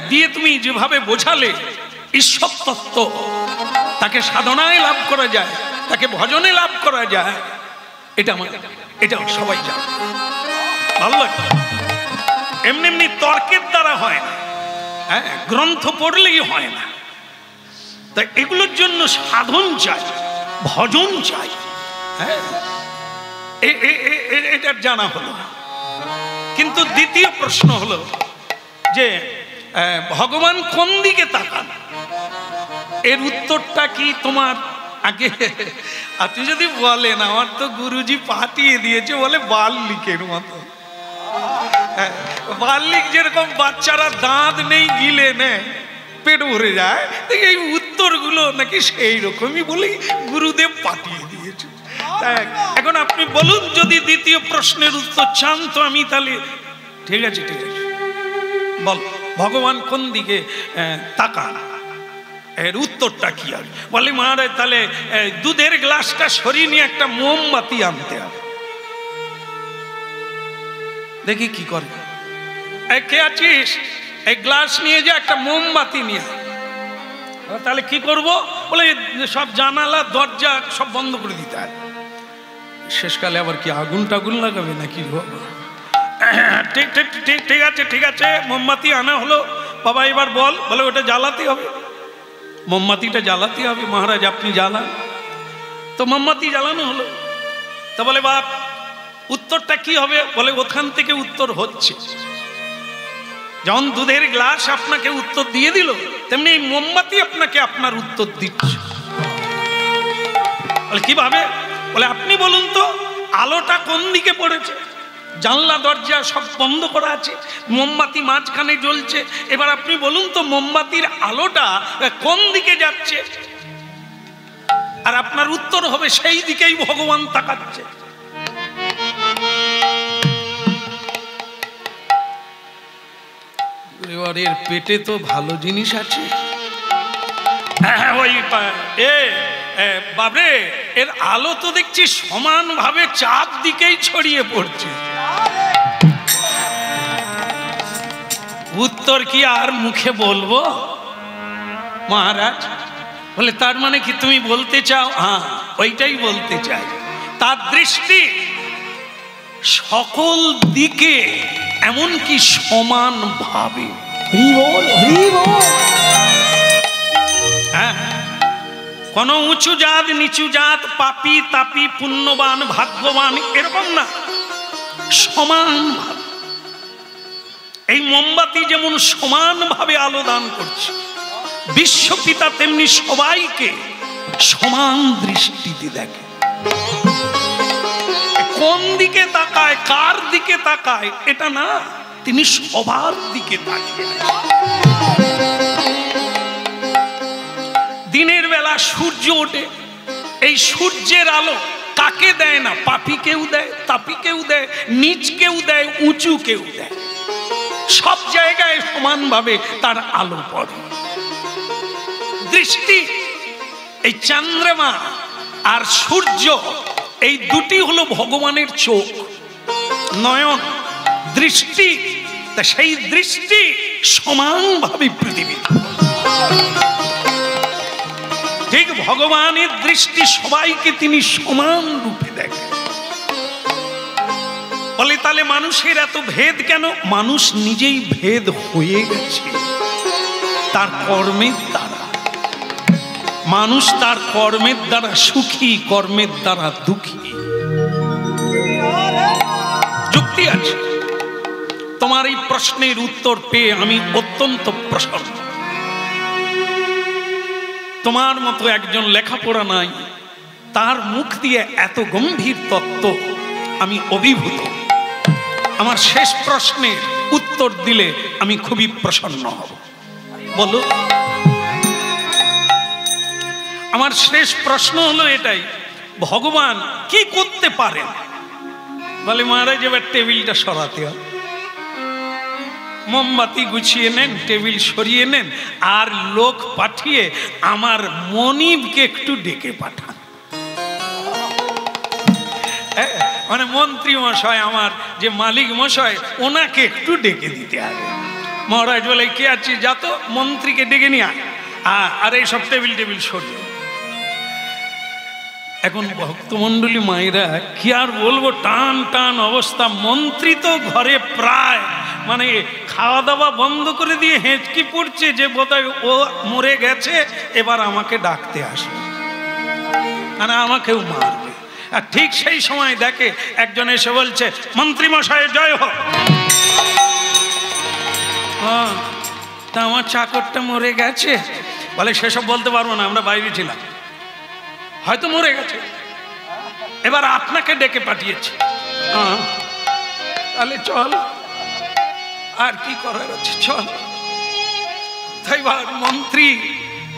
দিয়ে তুমি যেভাবে বোঝালে ঈশ্বর তত্ত্ব, তাকে সাধনায় লাভ করা যায়, তাকে ভজনে লাভ করা যায়, এটা সবাই জানে। ভালো লাগে। এমনি এমনি তর্কের দ্বারা হয় না, হ্যাঁ, গ্রন্থ পড়লেই হয় না। তাই এগুলোর জন্য সাধন চাই, ভজন চাই। হ্যাঁ, এটার জানা হলো। কিন্তু দ্বিতীয় প্রশ্ন হলো যে ভগবান কোন দিকে তাকান, এর উত্তরটা কি তোমার আগে? আপনি যদি বলেন, আমার তো গুরুজি পাঠিয়ে দিয়েছে, বলে বাল্মিকের মতো। বাল্মিক যেরকম বাচ্চারা দাঁত নেই গিলে নেয়, পেট ভরে যায়, এই উত্তরগুলো নাকি সেই রকমই বলেই গুরুদেব পাঠিয়ে দিয়েছে। এখন আপনি বলুন, যদি দ্বিতীয় প্রশ্নের উত্তর চান তো আমি তাহলে ঠিক আছে, ঠিক আছে, বল ভগবান কোন দিকে তাকান, এর উত্তরটা কি হবে? বলে মহারাজ তাহলে দুধের গ্লাসটা সরিয়ে নিয়ে একটা মোমবাতি আনতে হবে। দেখি কি করে। কে আছিস, এই গ্লাস নিয়ে যা, একটা মোমবাতি নিয়ে। তাহলে কি করব? বলে সব জানালা দরজা সব বন্ধ করে দিতে হয়। শেষকালে আবার কি আগুন টাগুন লাগাবে নাকি? ঠিক ঠিক ঠিক ঠিক আছে, ঠিক আছে, মোমবাতি আনা হলো। বাবা এবার বল। বলে ওটা জ্বালাতে হবে, মোমবাতিটা জ্বালাতে হবে। মহারাজ আপনি জ্বালান। তো মোমবাতি জ্বালানো হলো। তা বলে বাপ উত্তরটা কি হবে? বলে ওখান থেকে উত্তর হচ্ছে। যেমন দুধের গ্লাস আপনাকে উত্তর দিয়ে দিল, তেমনি এই মোমবাতি আপনাকে আপনার উত্তর দিচ্ছে। বলে কিভাবে? বলে আপনি বলুন তো, আলোটা কোন দিকে পড়েছে? জানলা দরজা সব বন্ধ করা আছে, মোমবাতি মাঝখানে জ্বলছে। এবার আপনি বলুন তো, মোমবাতির আলোটা কোন দিকে যাচ্ছে? আর আপনার উত্তর হবে সেই দিকেই ভগবান তাকাচ্ছে। এর পেটে তো ভালো জিনিস আছে। ওই বাবরে, এর আলো তো দেখছি সমানভাবে চাপ দিকেই ছড়িয়ে পড়ছে। উত্তর কি আর মুখে বলবো মহারাজ? বলে তার মানে কি তুমি বলতে চাও? হ্যাঁ, ওইটাই বলতে চাই। তার দৃষ্টি সকল দিকে, এমনকি সমান ভাবে। হ্যাঁ, কোন উঁচু জাত নিচু জাত, পাপী তাপী, পুণ্যবান ভাগ্যবান এরকম না, সমান ভাবে। এই মোমবাতি যেমন সমান ভাবে আলো দান করছে, বিশ্বপিতা তেমনি সবাইকে সমান দৃষ্টিতে দেখে। কোন দিকে তাকায়, কার দিকে তাকায় এটা না, তিনি সবার দিকে তাকিয়ে। দিনের বেলা সূর্য ওঠে, এই সূর্যের আলো কাকে দেয় না? পাপীকেও দেয়, তাপীকেও দেয়, নিচকেও দেয়, উঁচুকেও দেয়। সব জায়গায় সমানভাবে তার আলো পড়ে। দৃষ্টি, এই চন্দ্রমা আর সূর্য, এই দুটি হলো ভগবানের চোখ, নয়ন, দৃষ্টি। তা সেই দৃষ্টি সমানভাবে পৃথিবী। ঠিক ভগবানের দৃষ্টি সবাইকে তিনি সমান রূপে দেখেন। বলে তাহলে মানুষের এত ভেদ কেন? মানুষ নিজেই ভেদ হয়ে গেছে তার কর্মের দ্বারা। মানুষ তার কর্মের দ্বারা সুখী, কর্মের দ্বারা দুঃখী। যুক্তি আছে। তোমার এই প্রশ্নের উত্তর পেয়ে আমি অত্যন্ত প্রসন্ন। তোমার মতো একজন লেখাপড়া নাই, তার মুখ দিয়ে এত গম্ভীর তত্ত্ব, আমি অভিভূত। আমার শেষ প্রশ্নের উত্তর দিলে আমি খুবই প্রসন্ন হব। বলো, আমার শেষ প্রশ্ন হলো এটাই, ভগবান কি করতে পারেন? বলে মহারাজ এবার টেবিলটা সরাতে হবে। মোমবাতি গুছিয়ে নেন, টেবিল সরিয়ে নেন, আর লোক পাঠিয়ে আমার মনিবকে একটু ডেকে পাঠান। মানে মন্ত্রী মশাই, আমার যে মালিক মশাই, ওনাকে একটু ডেকে দিতে হবে। মহারাজ বলে, কে আছি, যা তো মন্ত্রীকে ডেকে নিয়ে আয়, আর এই সব টেবিল টেবিল সরিয়ে। এখন ভক্তমণ্ডলী মায়েরা কি আর বলবো, টান টান অবস্থা। মন্ত্রী তো ঘরে প্রায় মানে খাওয়া দাওয়া বন্ধ করে দিয়ে হেঁচকি পড়ছে যে বোধহয় ও মরে গেছে, এবার আমাকে ডাকতে আসবে, মানে আমাকেও মারবে। আর ঠিক সেই সময় দেখে একজন এসে বলছে, মন্ত্রী মশাই জয় হোক। তা আমার চাকরটা মরে গেছে? বলে, সেসব বলতে পারবো না, আমরা বাইরে ছিলাম, হয়তো মরে গেছে, এবার আপনাকে ডেকে পাঠিয়েছে। তাহলে চল, আর কি করার আছে, চল। তাই মন্ত্রী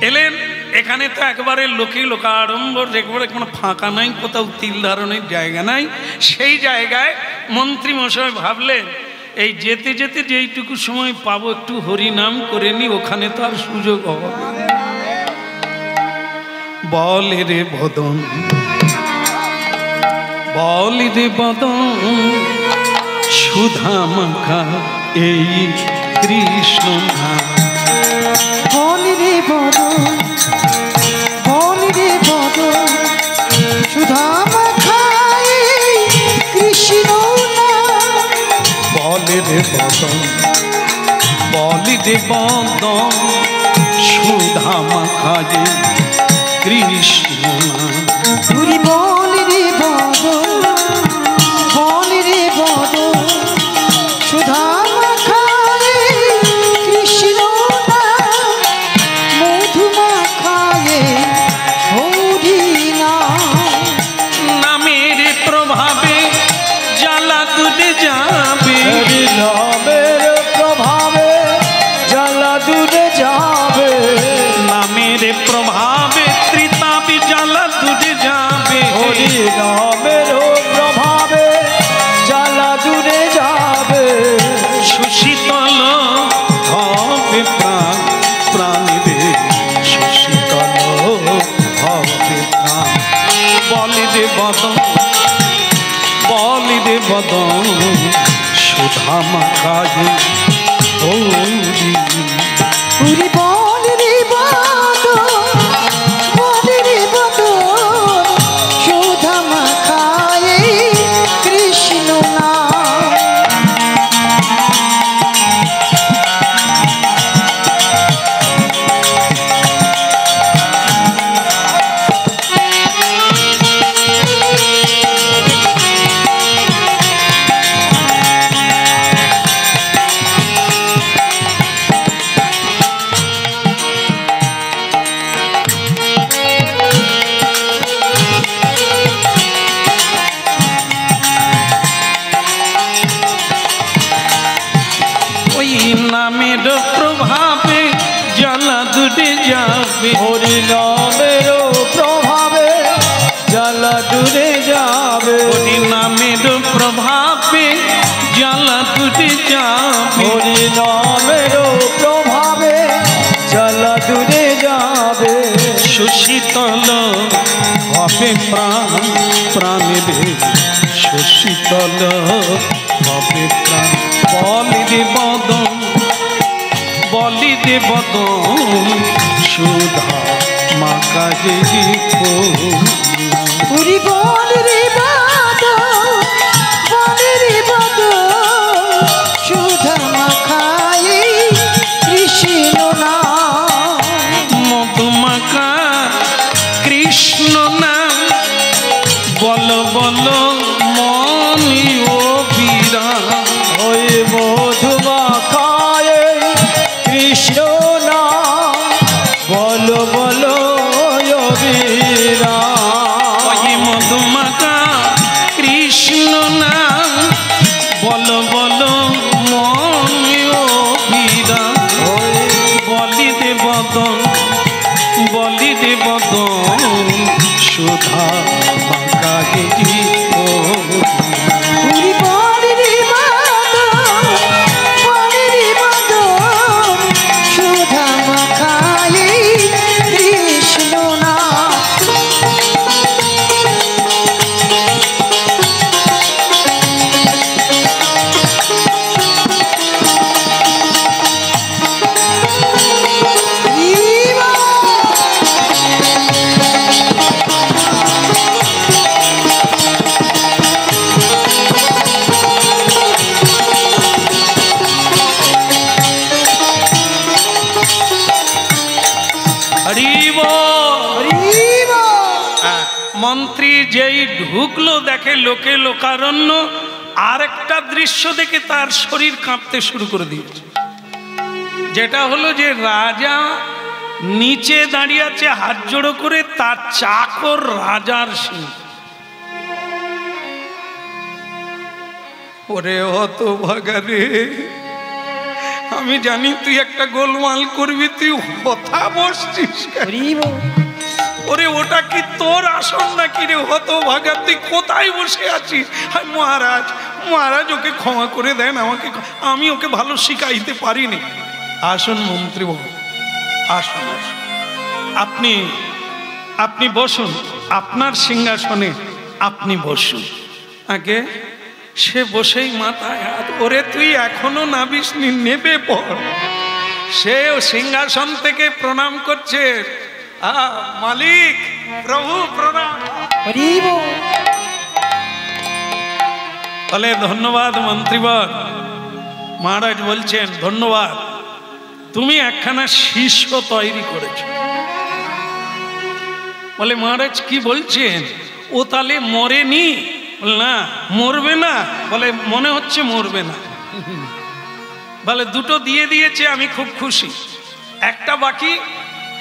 এলেন। এখানে তো একবারে লোকে লোকাড়ম্বর, একবারে কোনো ফাঁকা নাই, কোথাও তিল ধারণের জায়গা নাই। সেই জায়গায় মন্ত্রী মশাই ভাবলেন, এই যেতে যেতে যেইটুকু সময় পাবো একটু হরিনাম করে নি, ওখানে তো আর সুযোগ হবে। বলে রে বদন, বলে রে বদন, সুধা মাখা এই কৃষ্ণ নাম। বলে রে বদন, বলে রে বদন, সুধা মাখা এই কৃষ্ণ নাম। বলে রে বদন, বলে রে বদন, সুধা মাখা এই কৃষ্ণ নাম। তুই বলে রে বদন, বলে রে বদন, সুধা মাখা এই কৃষ্ণ নাম। মধু মাখা এই হরি নাম। নামের প্রভাবে জ্বালা দূরে যাবে, হরি নামের প্রভাবে জ্বালা দূরে যাবে। নামের প্রভাবে ত্রিতাপে জ্বালা দূরে যাবে। হরি নামের প্রভাবে জ্বালা দূরে যাবে। সুশীতল হবে প্রাণ, প্রাণীরে সুশীতল হবে প্রাণ। বলে রে বদন, বলে রে বদন, সুধা মাখা এই হরি। তুই বলে রে বদন, বলে রে বদন, সুধা মাখা এই কৃষ্ণ নাম। ওই নামের প্রভাবে জ্বালা দূরে যাবে। হরি নামের প্রভাবে জ্বালা দূরে যাবে। হরি নামের প্রভাবে জ্বালা দূরে যাবে। হরি নামের প্রভাবে জ্বালা দূরে যাবে। সুশীতল হবে প্রাণ, প্রাণীরে সুশীতল হবে প্রাণ। বলি রে বদন, বলি রে বদন, সুধা মাখা এই তুই বলে রে বদন, বলে রে বদন, সুধা মাখা এই কৃষ্ণ নাম। মধুমাখা কৃষ্ণ নাম। বল বল মনি ও বীরা, ওই মধুমাখায় কৃষ্ণ নাম। বলো বলো বীরা। ওই মধুমাখা কৃষ্ণ নাম। বল বল মনি ও বীরা। বলি দে বদন, বলি দে বদন, সুধা মাখা এই তুই বলে রে বদন, বলে রে হরি বল। হরি বল। মন্ত্রী যেই ঢুকলো দেখে লোকে লোকারণ্য, আর একটা দৃশ্য দেখে তার শরীর কাঁপতে শুরু করে দিয়েছে। যেটা হলো যে রাজা নিচে দাঁড়িয়ে আছে হাত জোড়ো করে, তার চাকর রাজার সিং। ওরে হতভাগা রে, আমি জানি তুই একটা গোলমাল করবি, তুই হতা বসছিস কেন? হরি বল। ওরে ওটা কি তোর আসন নাকি রে হতভাগা? তুই কোথায় বসে আছিস? হায় মহারাজ, মহারাজ ওকে ক্ষমা করে দেন, আমাকে, আমি ওকে ভালো শিখাইতে পারিনি। আসুন মন্ত্রী বাবু, আসুন আসুন, আপনি আপনি বসুন, আপনার সিংহাসনে আপনি বসুন। আগে সে বসেই মাথায় হাত, ওরে তুই এখনো নাবিসনি, নেবে পড়। সে সিংহাসন থেকে প্রণাম করছে, মালিক প্রভু প্রণাম। হরি বল। বলে ধন্যবাদ মন্ত্রীবর। মহারাজ বলছেন ধন্যবাদ, তুমি একখানা শিষ্য তৈরি করেছ। বলে মহারাজ কি বলছেন, ও তাহলে মরেনি? না মরবে না? বলে মনে হচ্ছে মরবে না। বলে দুটো দিয়ে দিয়েছে, আমি খুব খুশি। একটা বাকি,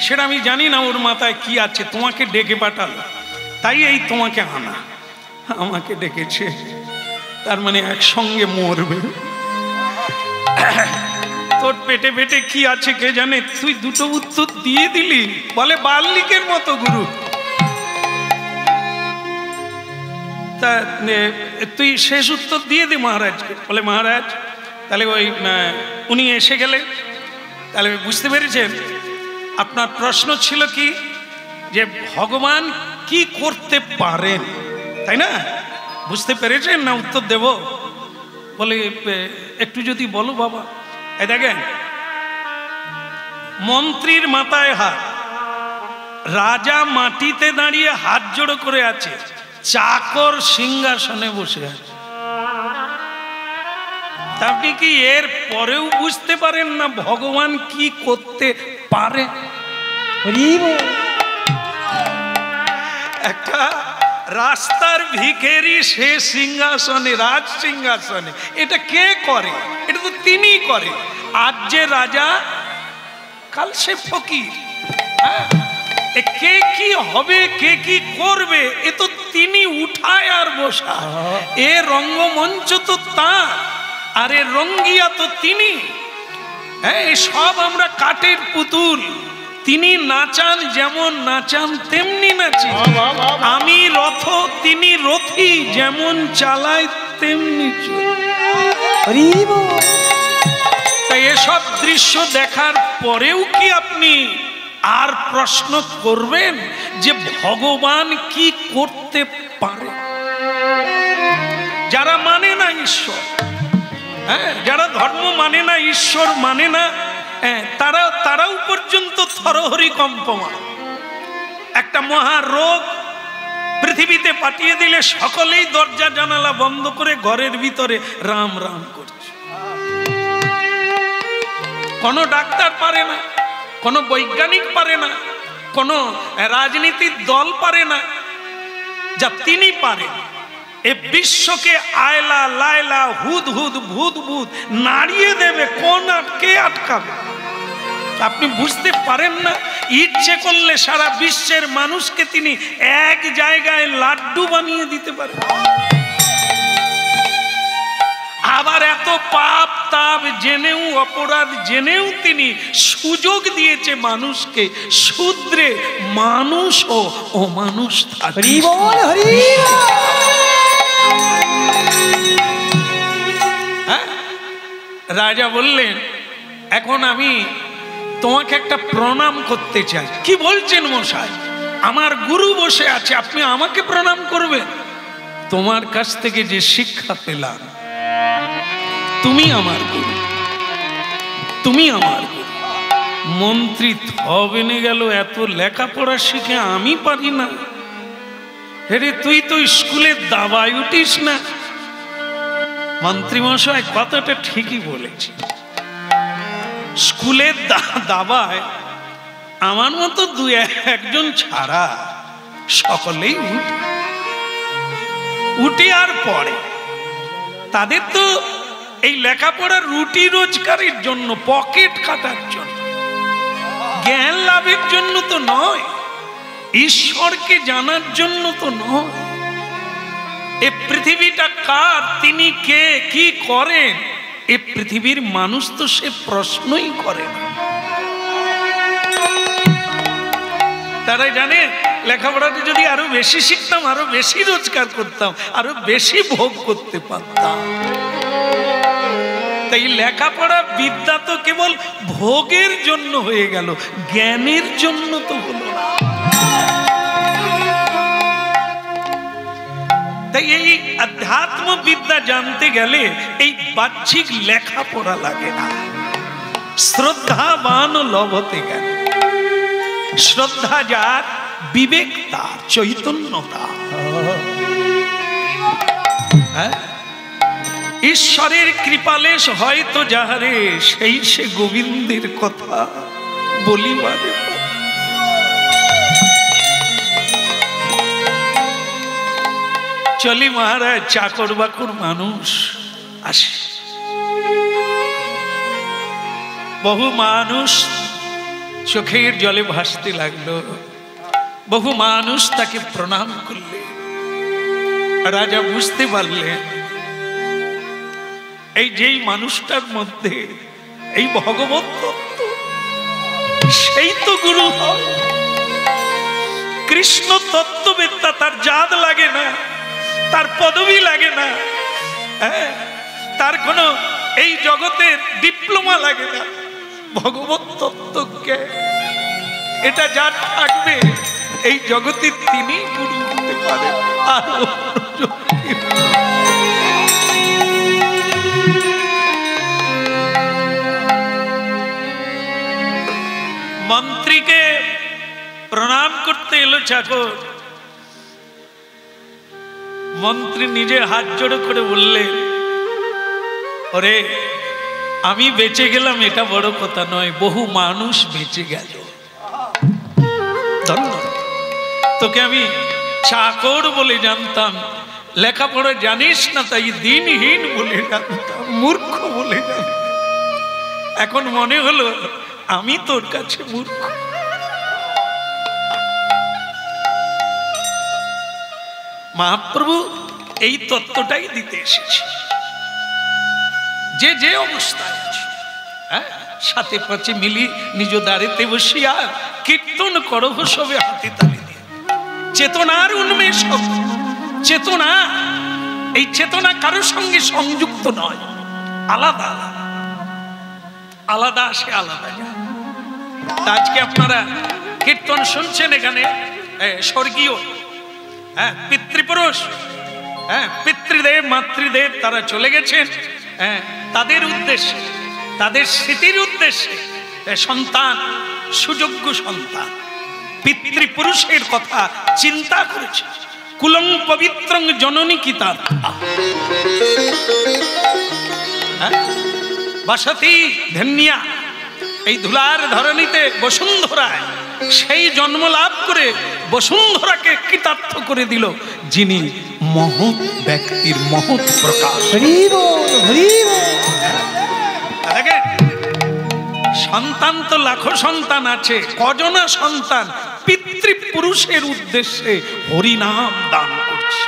সেটা আমি জানি না ওর মাথায় কি আছে, তোমাকে ডেকে পাঠালো, তাই এই তোমাকে আনা। আমাকে ডেকেছে, তার মানে একসঙ্গে মরবে। তোর পেটে পেটে কি আছে কে জানে, তুই দুটো উত্তর দিয়ে দিলি। বলে বাল্মিকের মতো গুরু। তা তুই শেষ উত্তর দিয়ে দে মহারাজকে। বলে মহারাজ, তাহলে ওই উনি এসে গেলেন। তাহলে বুঝতে পেরেছেন আপনার প্রশ্ন ছিল কি, যে ভগবান কি করতে পারেন, তাই না? বুঝতে পেরেছেন না? উত্তর দেব? বলে একটু যদি বলো বাবা। এই দেখেন, মন্ত্রীর মাথায় হাত, রাজা মাটিতে দাঁড়িয়ে হাত জোড়ো করে আছে, চাকর সিংহাসনে বসে আছে। আপনি কি এর পরেও বুঝতে পারেন না ভগবান কি করতে পারে? একটা রাস্তার ভিখারি সে সিংহাসনে, রাজ সিংহাসনে। এটা কে করে? এটা তো তিনি করে। আজ যে রাজা, কাল সে ফকির। হ্যাঁ, কে কি হবে, কে কি করবে, এ তো তিনি উঠায় আর বসা। এ রঙ্গমঞ্চ তো তার, আর এ রঙ্গিয়া তো তিনি। হ্যাঁ, সব আমরা কাঠের পুতুল। তিনি নাচান, যেমন নাচান তেমনি নাচি। আমি রথ, তিনি রথী, যেমন চালায় তেমনি। তাই এসব দৃশ্য দেখার পরেও কি আপনি আর প্রশ্ন করবেন যে ভগবান কি করতে পারে? যারা মানে না ঈশ্বর, হ্যাঁ, যারা ধর্ম মানে না, ঈশ্বর মানে না, তারাও পর্যন্ত থরহরি কম্পমান। একটা মহা রোগ পৃথিবীতে পাঠিয়ে দিলে সকলেই দরজা জানালা বন্ধ করে ঘরের ভিতরে রাম রাম করছে। কোনো ডাক্তার পারে না, কোনো বৈজ্ঞানিক পারে না, কোনো রাজনীতির দল পারে না, যা তিনি পারেন। এ বিশ্বকে আয়লা লায়লা হুদ হুদ ভূত ভূত নাড়িয়ে দেবে, কোন কে আটকাবে? আপনি বুঝতে পারেন না? ইচ্ছে করলে সারা বিশ্বের মানুষকে তিনি এক জায়গায় লাড্ডু বানিয়ে দিতে পারেন। আবার এত পাপ তাপ জেনেও, অপরাধ জেনেও তিনি সুযোগ দিয়েছে মানুষকে শুধরে মানুষ ও অমানুষ থাকি। হ্যাঁ, রাজা বললেন এখন আমি তোমাকে একটা প্রণাম করতে চাই। কি বলছেন মশাই? আমার গুরু বসে আছে, আপনি আমাকে প্রণাম করবেন? তোমার কাছ থেকে যে শিক্ষা পেলাম, তুমি আমার গুরু, তুমি আমার গুরু। মন্ত্রী থবেনে গেল, এত লেখাপড়া শিখে আমি পারি না? হেরে, তুই তো স্কুলে দাবায় উঠিস না। মন্ত্রী মশাই কথাটা ঠিকই বলেছে। স্কুলের দাবায় আমার মতো দু একজন ছাড়া সকলেই উঠে আর পড়ে। তাদের তো এই লেখাপড়ার রুটি রোজগারের জন্য, পকেট কাটার জন্য, জ্ঞান লাভের জন্য তো নয়, ঈশ্বরকে জানার জন্য তো নয়। এ পৃথিবীটা কার, তিনি কে, কি করেন, এ পৃথিবীর মানুষ তো সে প্রশ্নই করে না। তারা জানে লেখাপড়াটা যদি আরো বেশি শিখতাম, আরো বেশি রোজগার করতাম, আরো বেশি ভোগ করতে পারতাম। তাই লেখাপড়া বিদ্যা তো কেবল ভোগের জন্য হয়ে গেল, জ্ঞানের জন্য তো হলো না। তাই এই আধ্যাত্ম বিদ্যা জানতে গেলে এই বাহ্যিক লেখাপড়া লাগে না। শ্রদ্ধাবান লভতে গেল, শ্রদ্ধা যার, বিবেক তার, চৈতন্য তার। ঈশ্বরের কৃপালেশ হয়তো যাহারে, সেই সে গোবিন্দের কথা বলিবারে। চলি মহারাজ, চাকর বাকর মানুষ আসে, বহু মানুষ চোখের জলে ভাসতে লাগলো, বহু মানুষ তাকে প্রণাম করলে। রাজা বুঝতে পারলেন এই যেই মানুষটার মধ্যে এই ভগবত তত্ত্ব, সেই তো গুরু হয়। কৃষ্ণ তত্ত্ববেত্তা, তার জাত লাগে না, তার পদবি লাগে না, তার কোনো এই জগতের ডিপ্লোমা লাগে না। ভগবত তত্ত্বকে এটা যার থাকবে এই জগতের তিনি গুরু হতে পারেন। আর মন্ত্রীকে প্রণাম করতে এলো চাকর। মন্ত্রী নিজে হাত জোড়ো করে বললেন, ওরে আমি বেঁচে গেলাম এটা বড় কথা নয়, বহু মানুষ বেঁচে গেল। ধন্যবাদ। তোকে আমি চাকর বলে জানতাম, লেখাপড়া জানিস না তাই দিনহীন বলে জানতাম, মূর্খ বলে জানতাম। এখন মনে হলো আমি তোর কাছে মূর্খ। মহাপ্রভু এই তত্ত্বটাই দিতে এসেছে, যে যে অবস্থায় আছে, সাথে পাঁচে মিলি নিজ দ্বারেতে বসিয়া কীর্তন করো সবে হাতে তালি দিয়ে। চেতনার উন্মেষ, চেতনা, এই চেতনা কারোর সঙ্গে সংযুক্ত নয়, আলাদা আলাদা আসে, আলাদা যায়। আজকে আপনারা কীর্তন শুনছেন, এখানে স্বর্গীয় পিতৃপুরুষ, পিতৃদেব মাতৃদেব তারা চলে গেছেন। তাদের উদ্দেশ্যে, তাদের স্মৃতির উদ্দেশ্যে সন্তান, সুযোগ্য সন্তান পিতৃপুরুষের কথা চিন্তা করেছে। কুলং পবিত্রং জননী কিতা বাসতি ধন্যা, এই ধুলার ধরণীতে বসুন্ধরায় সেই জন্ম লাভ করে বসুন্ধরাকে কৃতার্থ করে দিল যিনি মহৎ ব্যক্তির মহৎ প্রকাশ। সন্তান তো লাখো সন্তান আছে, কজনা সন্তান পিতৃপুরুষের উদ্দেশ্যে হরিনাম দান করছে।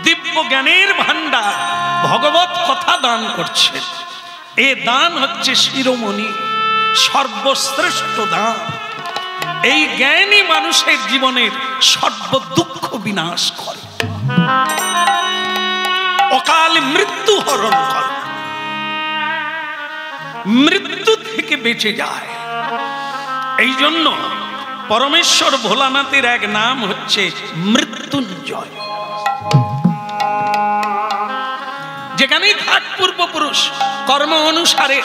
দিব্য জ্ঞানের ভান্ডার ভগবত কথা দান করছে। এ দান হচ্ছে শিরোমণি, সর্বশ্রেষ্ঠ দান। এই জ্ঞানী মানুষের জীবনের সর্ব দুঃখ বিনাশ করে, অকালে মৃত্যু হরণ করে, মৃত্যু থেকে বেঁচে যায়। এই জন্য পরমেশ্বর ভোলানাথের এক নাম হচ্ছে মৃত্যুঞ্জয়। যেখানেই থাক পূর্বপুরুষ কর্ম অনুসারে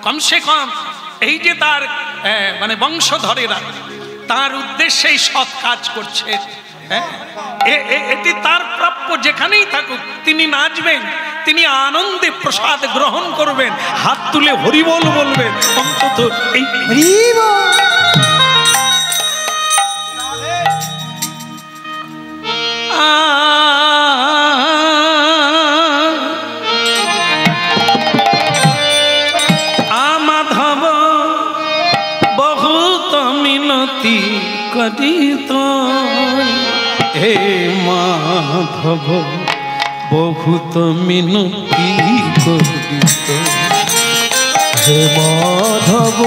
কমসে কম এই যে তার মানে বংশধরেরা তার উদ্দেশ্যেই সৎ কাজ করছে, এটি তার প্রাপ্য। যেখানেই থাকুক তিনি নাচবেন, তিনি আনন্দে প্রসাদ গ্রহণ করবেন, হাত তুলে হরিবল বলবেন, অন্তত এই হরি বল। মাধব বহুত মিনতি করিত, হে মাধব বহুত মিনতি করিত, হে মাধব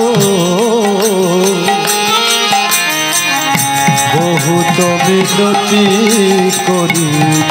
বহুত বিনতি করিব।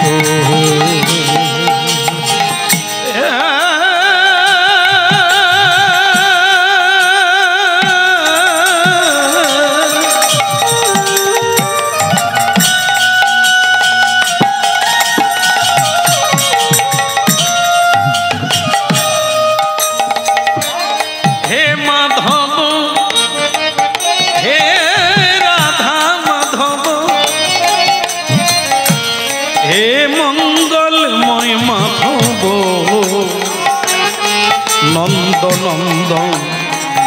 নন্দ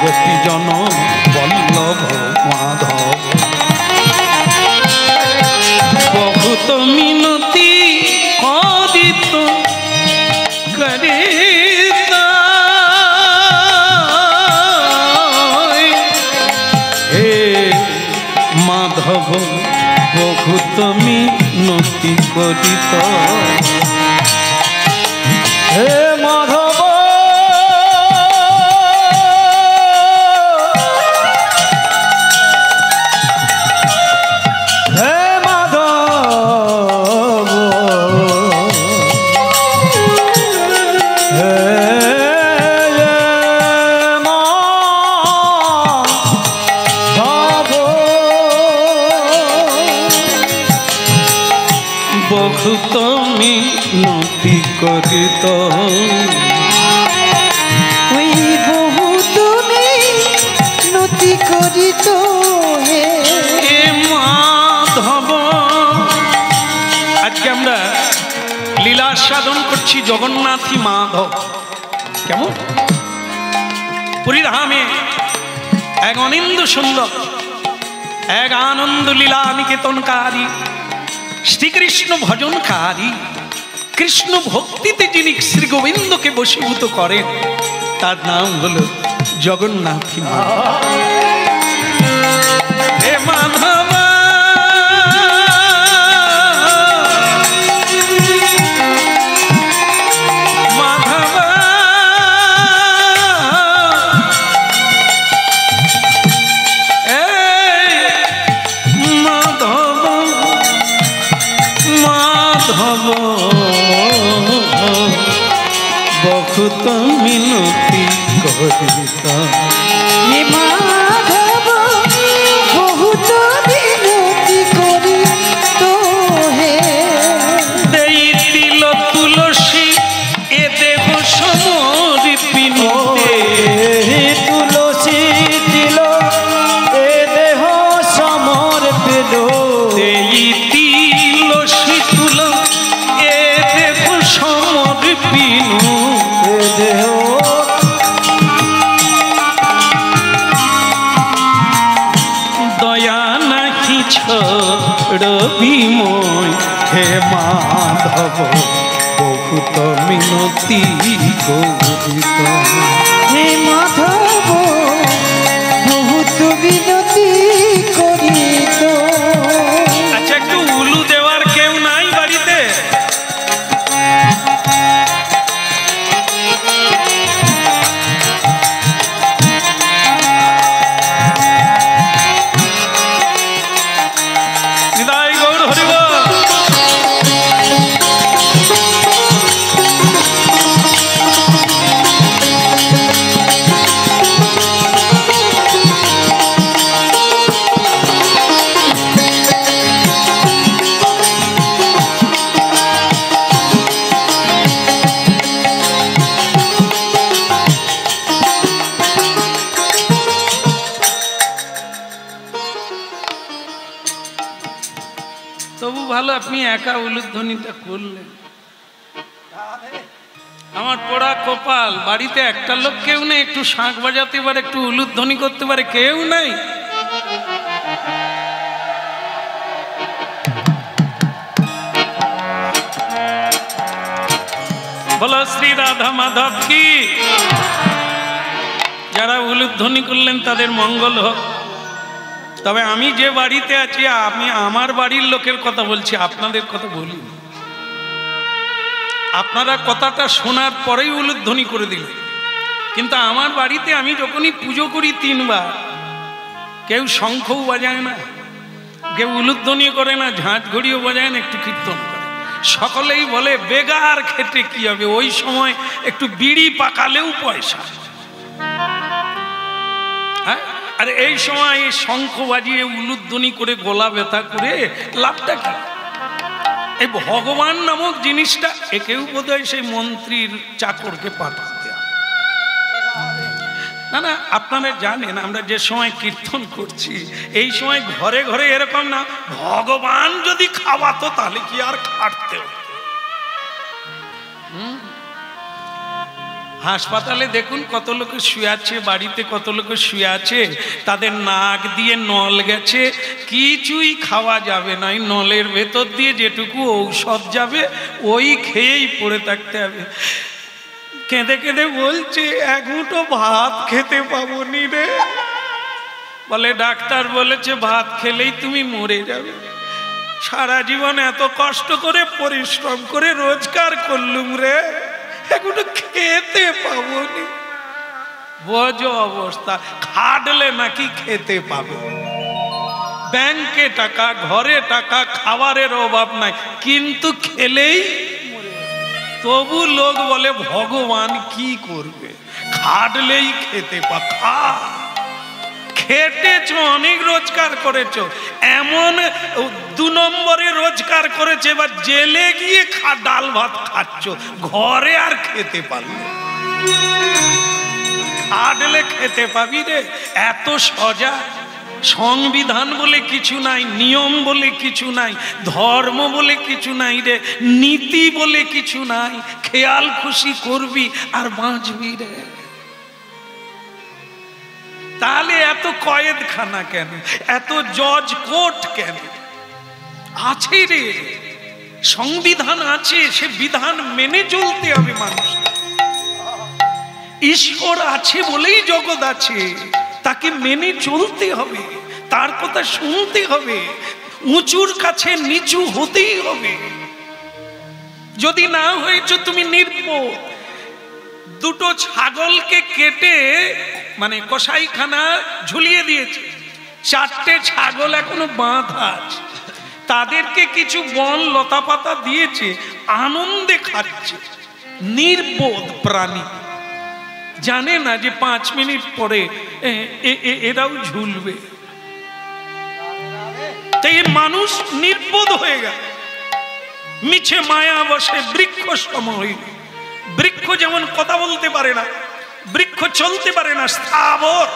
গোপীজন বল্লভ মাধব বহুত মিনতি করিত করিত, হে মাধব বহুত মিনতি করিত, হে মাধব বহুত মিনতি করিত, ওই বহুত মিনতি করিত, হে মাধব। আজকে আমরা লীলা সাধন করছি জগন্নাথী মাধব। কেমন পুরীধামে এক অনিন্দ সুন্দর, এক আনন্দ লীলা নিকেতনকারী, শ্রীকৃষ্ণ ভজনকারী, কৃষ্ণ ভক্তিতে যিনি শ্রী গোবিন্দকে বশীভূত করেন, তার নাম হল জগন্নাথী মাধব। হে মাধব মাধব মাধব বহুত মিনতি করিত, হে মাধব বহুত মিনতি করিত, হে দিল তুলসী এ দেহ সমর্পিতে, তুলসী দিল এ দেহ সমর্পিত, তুলসী তুল এ দেহ সমর্পিন, এ দেহ দয়া নাহি ছড়বিময়, হে মাধব বহুত মিনতি করিত, হে মাধব বহুত বিনতি করিত। আচ্ছা একটু উলু দেওয়ার কেউ নাই বাড়িতে? নিতাই গৌর হরিবল। তবু ভালো আপনি একা উলুধ্বনিটা করলেন। আমার পোড়া কপাল, বাড়িতে একটা লোক কেউ নেই, একটু শাঁখ বাজাতে পারে, একটু উলুধ্বনি করতে পারে, কেউ নাই। বলো শ্রী রাধা মাধব কি। যারা উলুধ্বনি করলেন তাদের মঙ্গল হোক। তবে আমি যে বাড়িতে আছি, আমি আমার বাড়ির লোকের কথা বলছি, আপনাদের কথা বলি। আপনারা কথাটা শোনার পরেই উলুধ্বনি করে দিলেন, কিন্তু আমার বাড়িতে আমি যখনই পুজো করি 3 বার, কেউ শঙ্খও বাজায় না, কেউ উলুধ্বনি করে না, ঝাঁঝ ঘড়িও বাজায় না, একটু কীর্তন করে। সকলেই বলে বেগার খেতে কি হবে, ওই সময় একটু বিড়ি পাকালেও পয়সা। হ্যাঁ, আর এই সময় শঙ্খ বাজিয়ে উলুধ্বনি করে গলা ব্যথা করে লাভটা কি? এই ভগবান নামক জিনিসটা একেও বোধহয় সেই মন্ত্রীর চাকরকে পাঠাতে। না না, আপনারা জানেন আমরা যে সময় কীর্তন করছি এই সময় ঘরে ঘরে এরকম না, ভগবান যদি খাওয়াতো তাহলে কি আর খাটতে হতো? হাসপাতালে দেখুন কত লোকে শুয়ে আছে, বাড়িতে কত লোকে শুয়ে আছে, তাদের নাক দিয়ে নল গেছে, কিছুই খাওয়া যাবে না, নলের ভেতর দিয়ে যেটুকু ঔষধ যাবে ওই খেয়েই পড়ে থাকতে হবে। কেঁদে কেঁদে বলছে এক মুঠো ভাত খেতে পাবো নি রে। বলে ডাক্তার বলেছে ভাত খেলেই তুমি মরে যাবে। সারা জীবন এত কষ্ট করে পরিশ্রম করে রোজগার করলুম রে, এগুলো খেতে পাবো নি। বোঝো অবস্থা, খাটলে নাকি খেতে পাবে। ব্যাংকে টাকা, ঘরে টাকা, খাবারের অভাব নাই, কিন্তু খেলেই তবু লোক বলে ভগবান কি করবে, খাটলেই খেতে পা। খেটেছ, অনেক রোজগার করেছ, এমন 2 নম্বরে রোজগার করেছে, এবার জেলে গিয়ে ডাল ভাত খাচ্ছ, ঘরে আর খেতে পারলে, খাটলে খেতে পাবি রে। এত সজা। সংবিধান বলে কিছু নাই, নিয়ম বলে কিছু নাই, ধর্ম বলে কিছু নাই রে, নীতি বলে কিছু নাই। খেয়াল খুশি করবি আর বাঁচবি রে। তাহলে এত কয়েদখানা কেন, এত জজ কোর্ট কেন? আছে রে, সংবিধান আছে, সে বিধান মেনে চলতে হবে মানুষ। ঈশ্বর আছে বলেই জগৎ আছে, তাকে মেনে চলতে হবে, তার কথা শুনতে হবে, উঁচুর কাছে নিচু হতেই হবে। যদি না হয়েছ তুমি নির্বোধ। 2টো ছাগলকে কেটে মানে কসাইখানা ঝুলিয়ে দিয়েছে, 4টে ছাগল এখনো বাঁধা আছে, তাদেরকে কিছু বন লতা পাতা দিয়েছে, আনন্দে খাচ্ছে। নির্বোধ প্রাণী, জানে না যে 5 মিনিট পরে এরাও ঝুলবে। তাই মানুষ নির্বোধ হয়ে গেল, মিছে মায়া বসে বৃক্ষ সম হইল। বৃক্ষ যেমন কথা বলতে পারে না, বৃক্ষ চলতে পারে না, স্থাবর,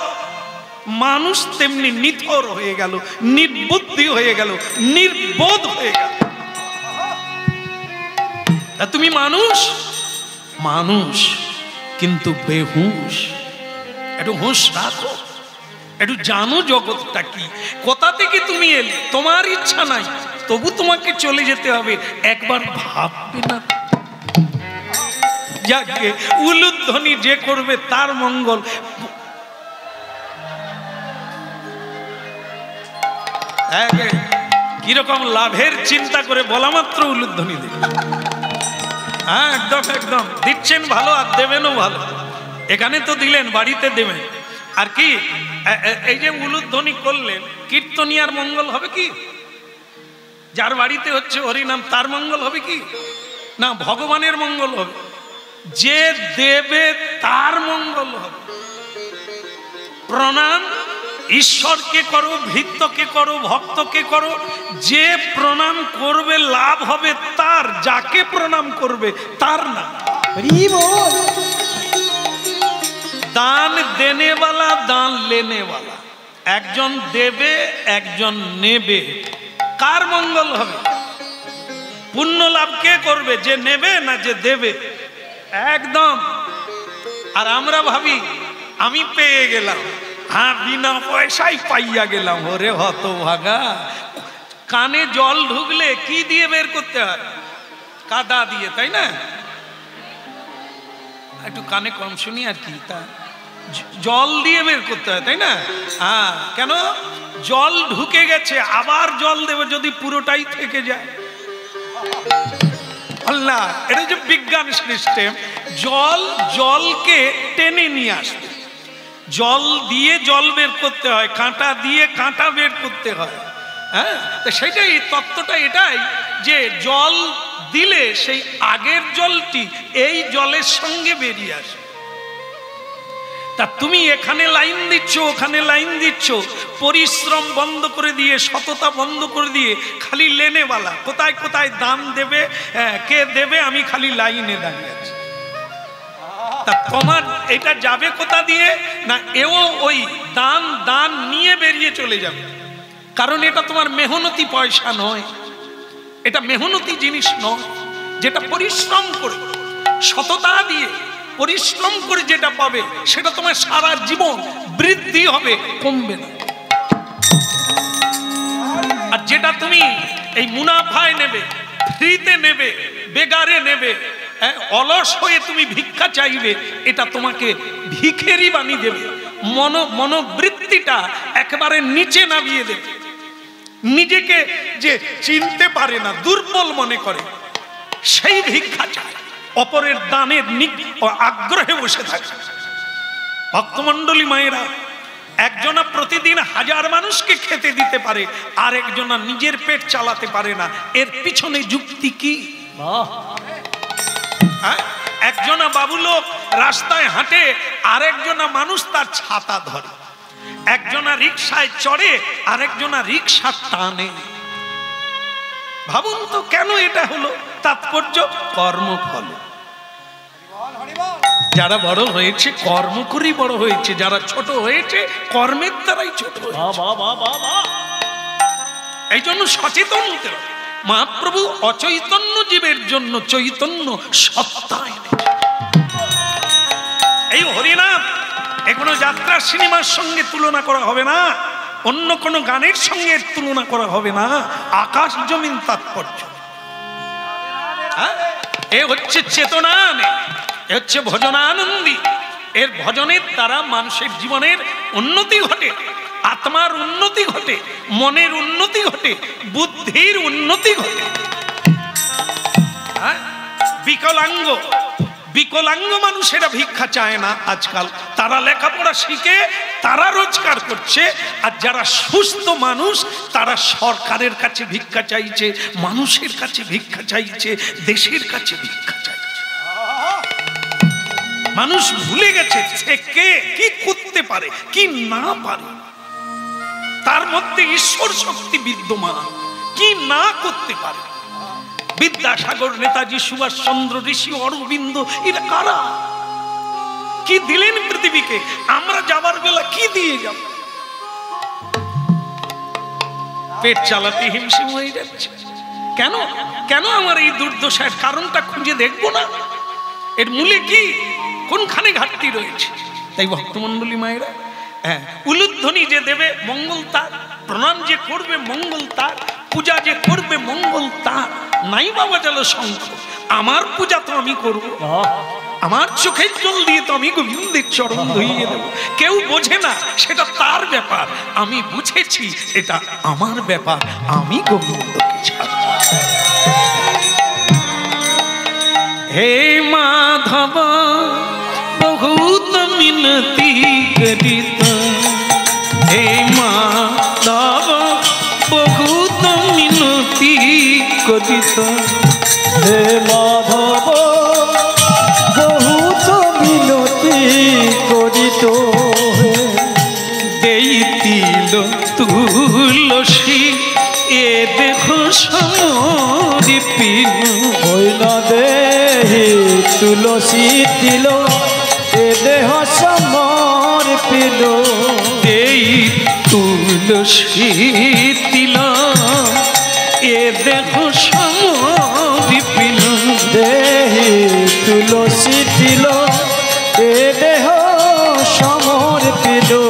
মানুষ তেমনি নিথর হয়ে গেল, নির্বুদ্ধি হয়ে গেল, নির্বোধ হয়ে গেল। তুমি মানুষ, মানুষ কিন্তু বেহুশ। একটু হুঁশ রাখো, একটু জানো জগৎটা কি, কোথা থেকে তুমি এলে। তোমার ইচ্ছা নাই, তবু তোমাকে চলে যেতে হবে, একবার ভাববে না? যাকে উলুধ্বনি যে করবে তার মঙ্গল। কিরকম লাভের চিন্তা করে বলা মাত্র উলুধ্বনি দেবে। হ্যাঁ, একদম একদম দিচ্ছেন ভালো, আর দেবেনও ভালো। এখানে তো দিলেন, বাড়িতে দেবেন। আর কি এই যে উলুধ্বনি করলেন, কীর্তনিয়ার মঙ্গল হবে কি? যার বাড়িতে হচ্ছে হরিনাম তার মঙ্গল হবে কি? না, ভগবানের মঙ্গল হবে। যে দেবে তার মঙ্গল হবে। প্রণাম ঈশ্বরকে করো, ভৃত্যকে করো, ভক্তকে করো। যে প্রণাম করবে লাভ হবে তার, যাকে প্রণাম করবে তার না। দান দেনেওয়ালা, দান লেনেওয়ালা, একজন দেবে একজন নেবে, কার মঙ্গল হবে? পুণ্য লাভ কে করবে? যে নেবে না যে দেবে? একদম। আর আমরা ভাবি আমি পেয়ে গেলাম, হ্যাঁ বিনা পয়সায় পাইয়া গেলাম। ওরে হতভাগা, কানে জল ঢুকলে কি দিয়ে বের করতে হয়? কাদা দিয়ে, তাই না? একটু কানে কম শুনি আর কি, তা জল দিয়ে বের করতে হয়, তাই না? হ্যাঁ, কেন? জল ঢুকে গেছে, আবার জল দেবে যদি পুরোটাই থেকে যায়। আল্লাহ, এটা যে বিজ্ঞান সিস্টেম, জলকে টেনে নিয়ে আসবে। জল দিয়ে জল বের করতে হয়, কাঁটা দিয়ে কাঁটা বের করতে হয়। হ্যাঁ, তো সেটাই তত্ত্বটা এটাই যে জল দিলে সেই আগের জলটি এই জলের সঙ্গে বেরিয়ে আসে। তা তুমি এখানে লাইন দিচ্ছ, ওখানে লাইন দিচ্ছ, পরিশ্রম বন্ধ করে দিয়ে, সততা বন্ধ করে দিয়ে খালি লেনেওয়ালা, কোথায় কোথায় দান দেবে, কে দেবে, আমি খালি লাইনে দাঁড়িয়ে আছি। তা তোমার এটা যাবে কোথা দিয়ে? না, এও ওই দান নিয়ে বেরিয়ে চলে যাবে। কারণ এটা তোমার মেহনতি পয়সা নয়, এটা মেহনতি জিনিস নয়। যেটা পরিশ্রম করে, সততা দিয়ে পরিশ্রম করে যেটা পাবে, সেটা তোমার সারা জীবন বৃদ্ধি হবে, কমবে না। আর যেটা তুমি এই মুনাফায় নেবে, ফ্রিতে নেবে, বেগারে নেবে, অলস হয়ে তুমি ভিক্ষা চাইবে, এটা তোমাকে ভিখেরি বানিয়ে দেবে। মনোবৃত্তিটা একেবারে নিচে নামিয়ে দেবে। নিজেকে যে চিনতে পারে না, দুর্বল মনে করে, সেই ভিক্ষা চায়, অপরের দানের আগ্রহে বসে থাকে। ভক্তমণ্ডলী মায়েরা, একজনা প্রতিদিন 1000 মানুষকে খেতে দিতে পারে, আর একজনা নিজের পেট চালাতে পারে না। এর পিছনে যুক্তি কি? একজনা বাবুলোক রাস্তায় হাঁটে, আর একজনা মানুষ তার ছাতা ধরে। একজনা রিকশায় চড়ে, আর একজনা রিকশা টানে। ভাবুন তো কেন এটা হলো? তাৎপর্য কর্মফল। যারা বড় হয়েছে কর্ম করেই বড় হয়েছে, যারা ছোট হয়েছে কর্মের দ্বারাই ছোট হয়েছে। এই জন্য সচেতন হতে হবে। মহাপ্রভু অচৈতন্য জীবের জন্য চৈতন্য সত্তা এনেছে। এই হরিনাম এগুলো যাত্রা সিনেমার সঙ্গে তুলনা করা হবে না, অন্য কোনো গানের সঙ্গে তুলনা করা হবে না। আকাশ জমিন তাৎপর্য। এ হচ্ছে চেতনা, এ হচ্ছে ভজনানন্দী। এর ভজনের দ্বারা মানুষের জীবনের উন্নতি ঘটে, আত্মার উন্নতি ঘটে, মনের উন্নতি ঘটে, বুদ্ধির উন্নতি ঘটে। বিকলাঙ্গ মানুষেরা ভিক্ষা চায় না আজকাল, তারা লেখাপড়া শিখে তারা রোজগার করছে। আর যারা সুস্থ মানুষ তারা সরকারের কাছে ভিক্ষা চাইছে, মানুষের কাছে ভিক্ষা চাইছে, দেশের কাছে ভিক্ষা চাইছে। মানুষ ভুলে গেছে সে কে, কি করতে পারে, কি না পারে। তার মধ্যে ঈশ্বর শক্তি বিদ্যমান, কি না করতে পারে। বিদ্যাসাগর, নেতাজি সুভাষ চন্দ্র, ঋষি অরবিন্দ, এরা কারা? কি দিলেন পৃথিবীকে? আমরা যাবার বেলা কি দিয়ে যাব? পেট চালাতে হিমশিম হয়ে যাচ্ছে। কেন কেন আমার এই দুর্দশার কারণটা খুঁজে দেখবো না? এর মূলে কি, কোনখানে ঘাটতি রয়েছে? তাই ভক্তমণ্ডলী মায়েরা, উলুধ্বনি যে দেবে মঙ্গল তার, প্রণাম যে করবে মঙ্গল তার, পূজা যে করবে মঙ্গল তার। নাই বাবা চলো শঙ্খ, আমার পূজা তো আমি করব, আমার চোখের জল দিয়ে তো আমি গোবিন্দের চরণ ধুইয়ে দেব। কেউ বোঝে না, সেটা তার ব্যাপার। আমি বুঝেছি, এটা আমার ব্যাপার। আমি গোবিন্দকে ছাড়ব। হে মাধব বহুত মিনতি করিত, হে মাধব বহুত মিনতি করিত, হে মাধব বহুত মিনতি করিত, দেইতিল তুলসী এ দেখো সমর্পিল, হইল দেহি তুলসী তিল এ দেহ সমর্পিল, দেই তুলসী তিল এ দেহ সমর্পিল, দেহি তুলসী তো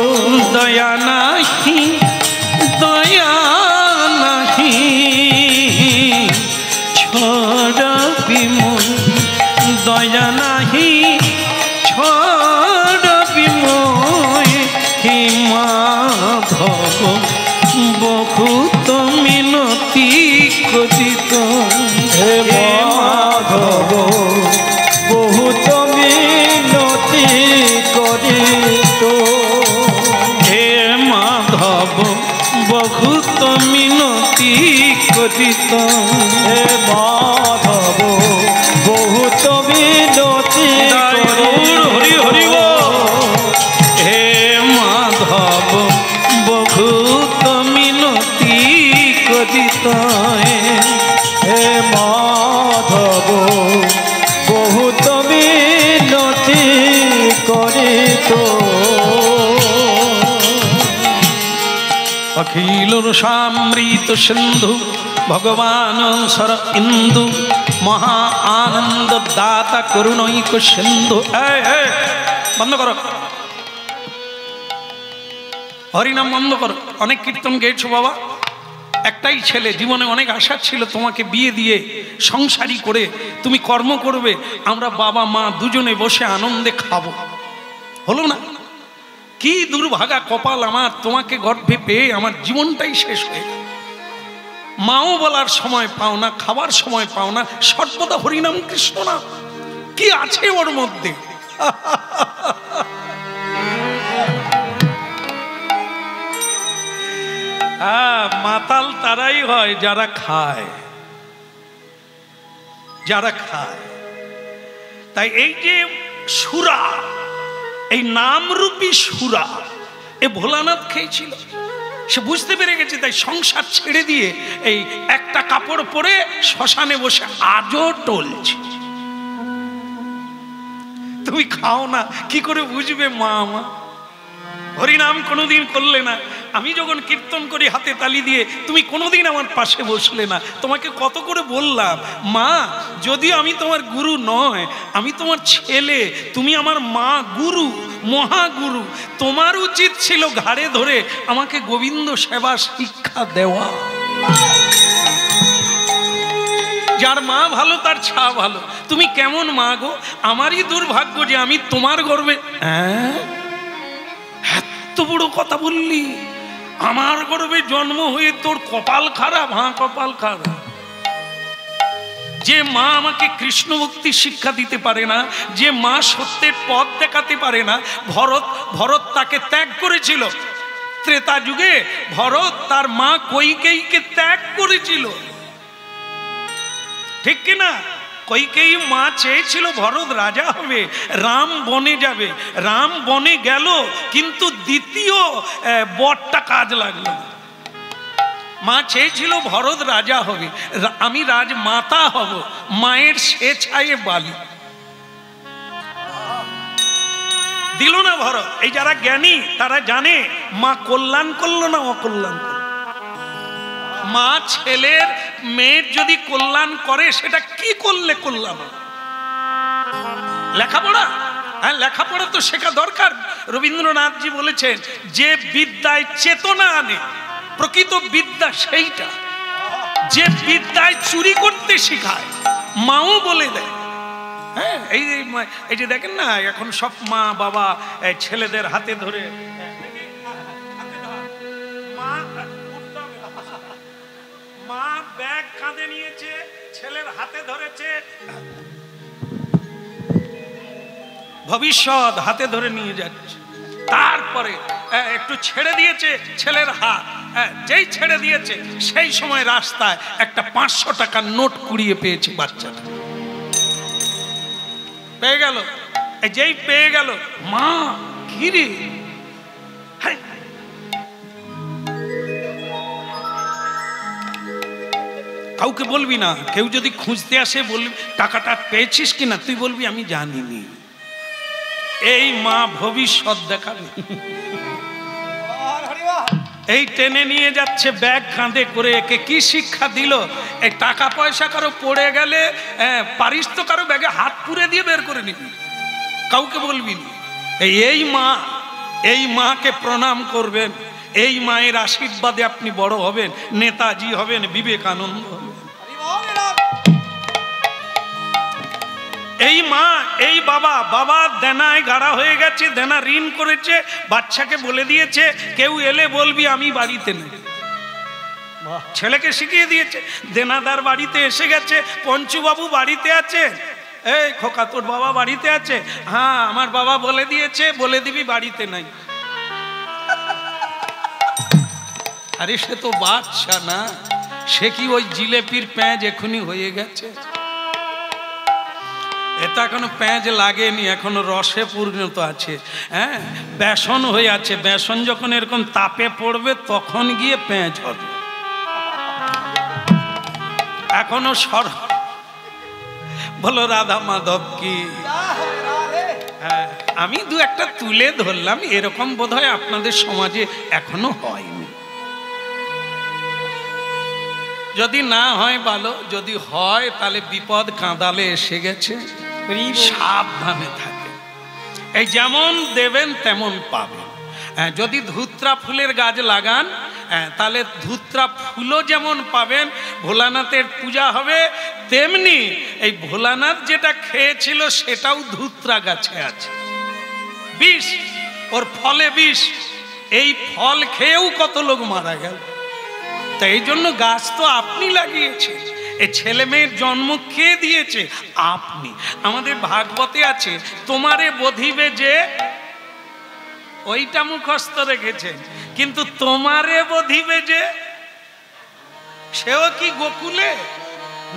দয়া নাহি দয়া নাহি ছড়াবি মোর দয়া নাহি ছড়াবি মোর হে মাধব বহুত মিনতি করিত হে মাধব বহুত মিনতি করিত হে মাধব বহুত মিনতি করিত হে মাধব বহুত মিনতি হরি হরি হে মাধব বহুত মিনতি করিত হে মাধব বহুত মিনতি করিত অখিল রসামৃত সিন্ধু ভগবান সর ইন্দু মহা আনন্দ দাতা করুণৈক সিন্ধু বন্ধ করো হরিনাম বন্ধ করো। অনেক কীর্তন গেয়েছো বাবা, একটাই ছেলে, জীবনে অনেক আশা ছিল তোমাকে বিয়ে দিয়ে সংসারী করে তুমি কর্ম করবে, আমরা বাবা মা দুজনে বসে আনন্দে খাবো, হলো না। কি দুর্ভাগা কপাল আমার, তোমাকে গর্ভে পেয়ে আমার জীবনটাই শেষ হয়ে গেল। মাও বলার সময় পাও না, খাবার সময় পাও না, সর্বদা হরিনাম কৃষ্ণ নাম। কি আছে ওর মধ্যে? মাতাল তারাই হয় যারা খায়, যারা খায়। তাই এই যে সুরা, এই নামরূপী সুরা এ ভোলানাথ খেয়েছিল, সে বুঝতে পেরে গেছে। তাই সংসার ছেড়ে দিয়ে এই একটা কাপড় পরে শ্মশানে বসে আজও টলছে। তুমি খাও না কি করে বুঝবে মা আমার? হরিনাম কোনোদিন করলে না, আমি যখন কীর্তন করি হাতে তালি দিয়ে, তুমি কোনোদিন আমার পাশে বসলে না। তোমাকে কত করে বললাম, মা যদিও আমি তোমার গুরু নয়, আমি তোমার ছেলে, তুমি আমার মা, গুরু, মহাগুরু। তোমার উচিত ছিল ঘাড়ে ধরে আমাকে গোবিন্দ সেবা শিক্ষা দেওয়া। যার মা ভালো তার ছা ভালো। তুমি কেমন মা গো? আমারই দুর্ভাগ্য যে আমি তোমার গর্বে। এত বড় কথা বললি? আমার গর্বে জন্ম হয়ে তোর কপাল খারাপ? হ্যাঁ, কপাল খারাপ। যে মা আমাকে কৃষ্ণ ভক্তি শিক্ষা দিতে পারে না, যে মা সত্যের পথ দেখাতে পারে না। ভরত তাকে ত্যাগ করেছিল ত্রেতা যুগে। ভরত তার মা কৈকেয়ীকে ত্যাগ করেছিল, ঠিক কিনা? কৈকেয়ী মা চেয়েছিল ভরত রাজা হবে, রাম বনে যাবে। রাম বনে গেল, কিন্তু দ্বিতীয় বরটা কাজ লাগলো। মা চেয়েছিল ভরত রাজা হবে, আমি রাজমাতা হব। মায়ের স্বেচ্ছায় বালি দিল না ভরত। এই যারা জ্ঞানী তারা জানে মা কল্যাণ করলো না অকল্যাণ করলো। মা ছেলের মেয়ের যদি কল্যাণ করে, সেটা কি করলে কল্যাণ? লেখাপড়া? হ্যাঁ, লেখাপড়া তো শেখা দরকার। রবীন্দ্রনাথজি বলেছেন, যে বিদ্যায় চেতনা আনে প্রকৃত বিদ্যা সেইটা। যে বিদ্যায় চুরি করতে শেখায়, মাও বলে দেয়। হ্যাঁ, এই যে দেখেন না, এখন সব মা বাবা ছেলেদের হাতে ধরে, মা ব্যাগ কাঁধে নিয়েছে, ছেলের হাতে ধরেছে, ভবিষ্যৎ হাতে ধরে নিয়ে যাচ্ছে। তারপরে একটু ছেড়ে দিয়েছে ছেলের হাত, যেই ছেড়ে দিয়েছে সেই সময় রাস্তায় একটা 500 টাকার নোট কুড়িয়ে পেয়েছে বাচ্চাটা। পেয়ে গেল, যেই পেয়ে গেল, মা কি রে? কাউকে বলবি না। কেউ যদি খুঁজতে আসে বলবি টাকাটা পেয়েছিস কিনা, তুই বলবি আমি জানিনি। এই মা ভবিষ্যৎ দেখাবে। এই টেনে নিয়ে যাচ্ছে ব্যাগ কাঁধে করে। একে কি শিক্ষা দিল? এই টাকা পয়সা কারো পড়ে গেলে পারিস তো কারো ব্যাগে হাত পুরে দিয়ে বের করে নিবি, কাউকে বলবি না। এই মা এই মাকে প্রণাম করবেন, এই মায়ের আশীর্বাদে আপনি বড় হবেন, নেতাজি হবেন, বিবেকানন্দ হবেন। এই মা, এই বাবা, বাবা দেনায় গাড়া হয়ে গেছে, দেনা ঋণ করেছে, বাচ্চাকে বলে দিয়েছে কেউ এলে বলবি আমি বাড়িতে নেই। ছেলেকে শিখিয়ে দিয়েছে, দেনাদার বাড়িতে এসে গেছে, পঞ্চুবাবু বাড়িতে আছে, এই খোকা তোর বাবা বাড়িতে আছে, হ্যাঁ আমার বাবা বলে দিয়েছে, বলে দিবি বাড়িতে নাই। আরে সে তো বাচ্চা না, সে কি ওই জিলেপির প্যাঁজ এখনই হয়ে গেছে? এটা এখনো প্যাঁজ লাগেনি, এখনো রসে পরিণত আছে। হ্যাঁ, বেসন হয়ে আছে, বেসন যখন এরকম তাপে পড়বে তখন গিয়ে প্যাঁজ হবে। এখনো বলো রাধা মাধব কি। হ্যাঁ, আমি দু একটা তুলে ধরলাম, এরকম বোধহয় আপনাদের সমাজে এখনো হয়নি। যদি না হয় ভালো, যদি হয় তাহলে বিপদ কাঁদালে এসে গেছে, সাবধানে থাকে। এই যেমন দেবেন তেমন পাবেন। যদি ধুত্রা ফুলের গাছ লাগান তাহলে ধুত্রা ফুলও যেমন পাবেন, ভোলানাথের পূজা হবে তেমনি এই ভোলানাথ যেটা খেয়েছিল সেটাও ধুত্রা গাছে আছে। বিষ, ওর ফলে বিষ, এই ফল খেয়েও কত লোক মারা গেল। তাই এই জন্য গাছ তো আপনি লাগিয়েছেন, এই ছেলে মেয়ের জন্ম কে দিয়েছে? আপনি। আমাদের ভাগবতে আছে তোমারে বধিবে যে, ওইটা মুখস্থ রেখেছেন, কিন্তু তোমারে বধিবে যে সেও কি গোকুলে?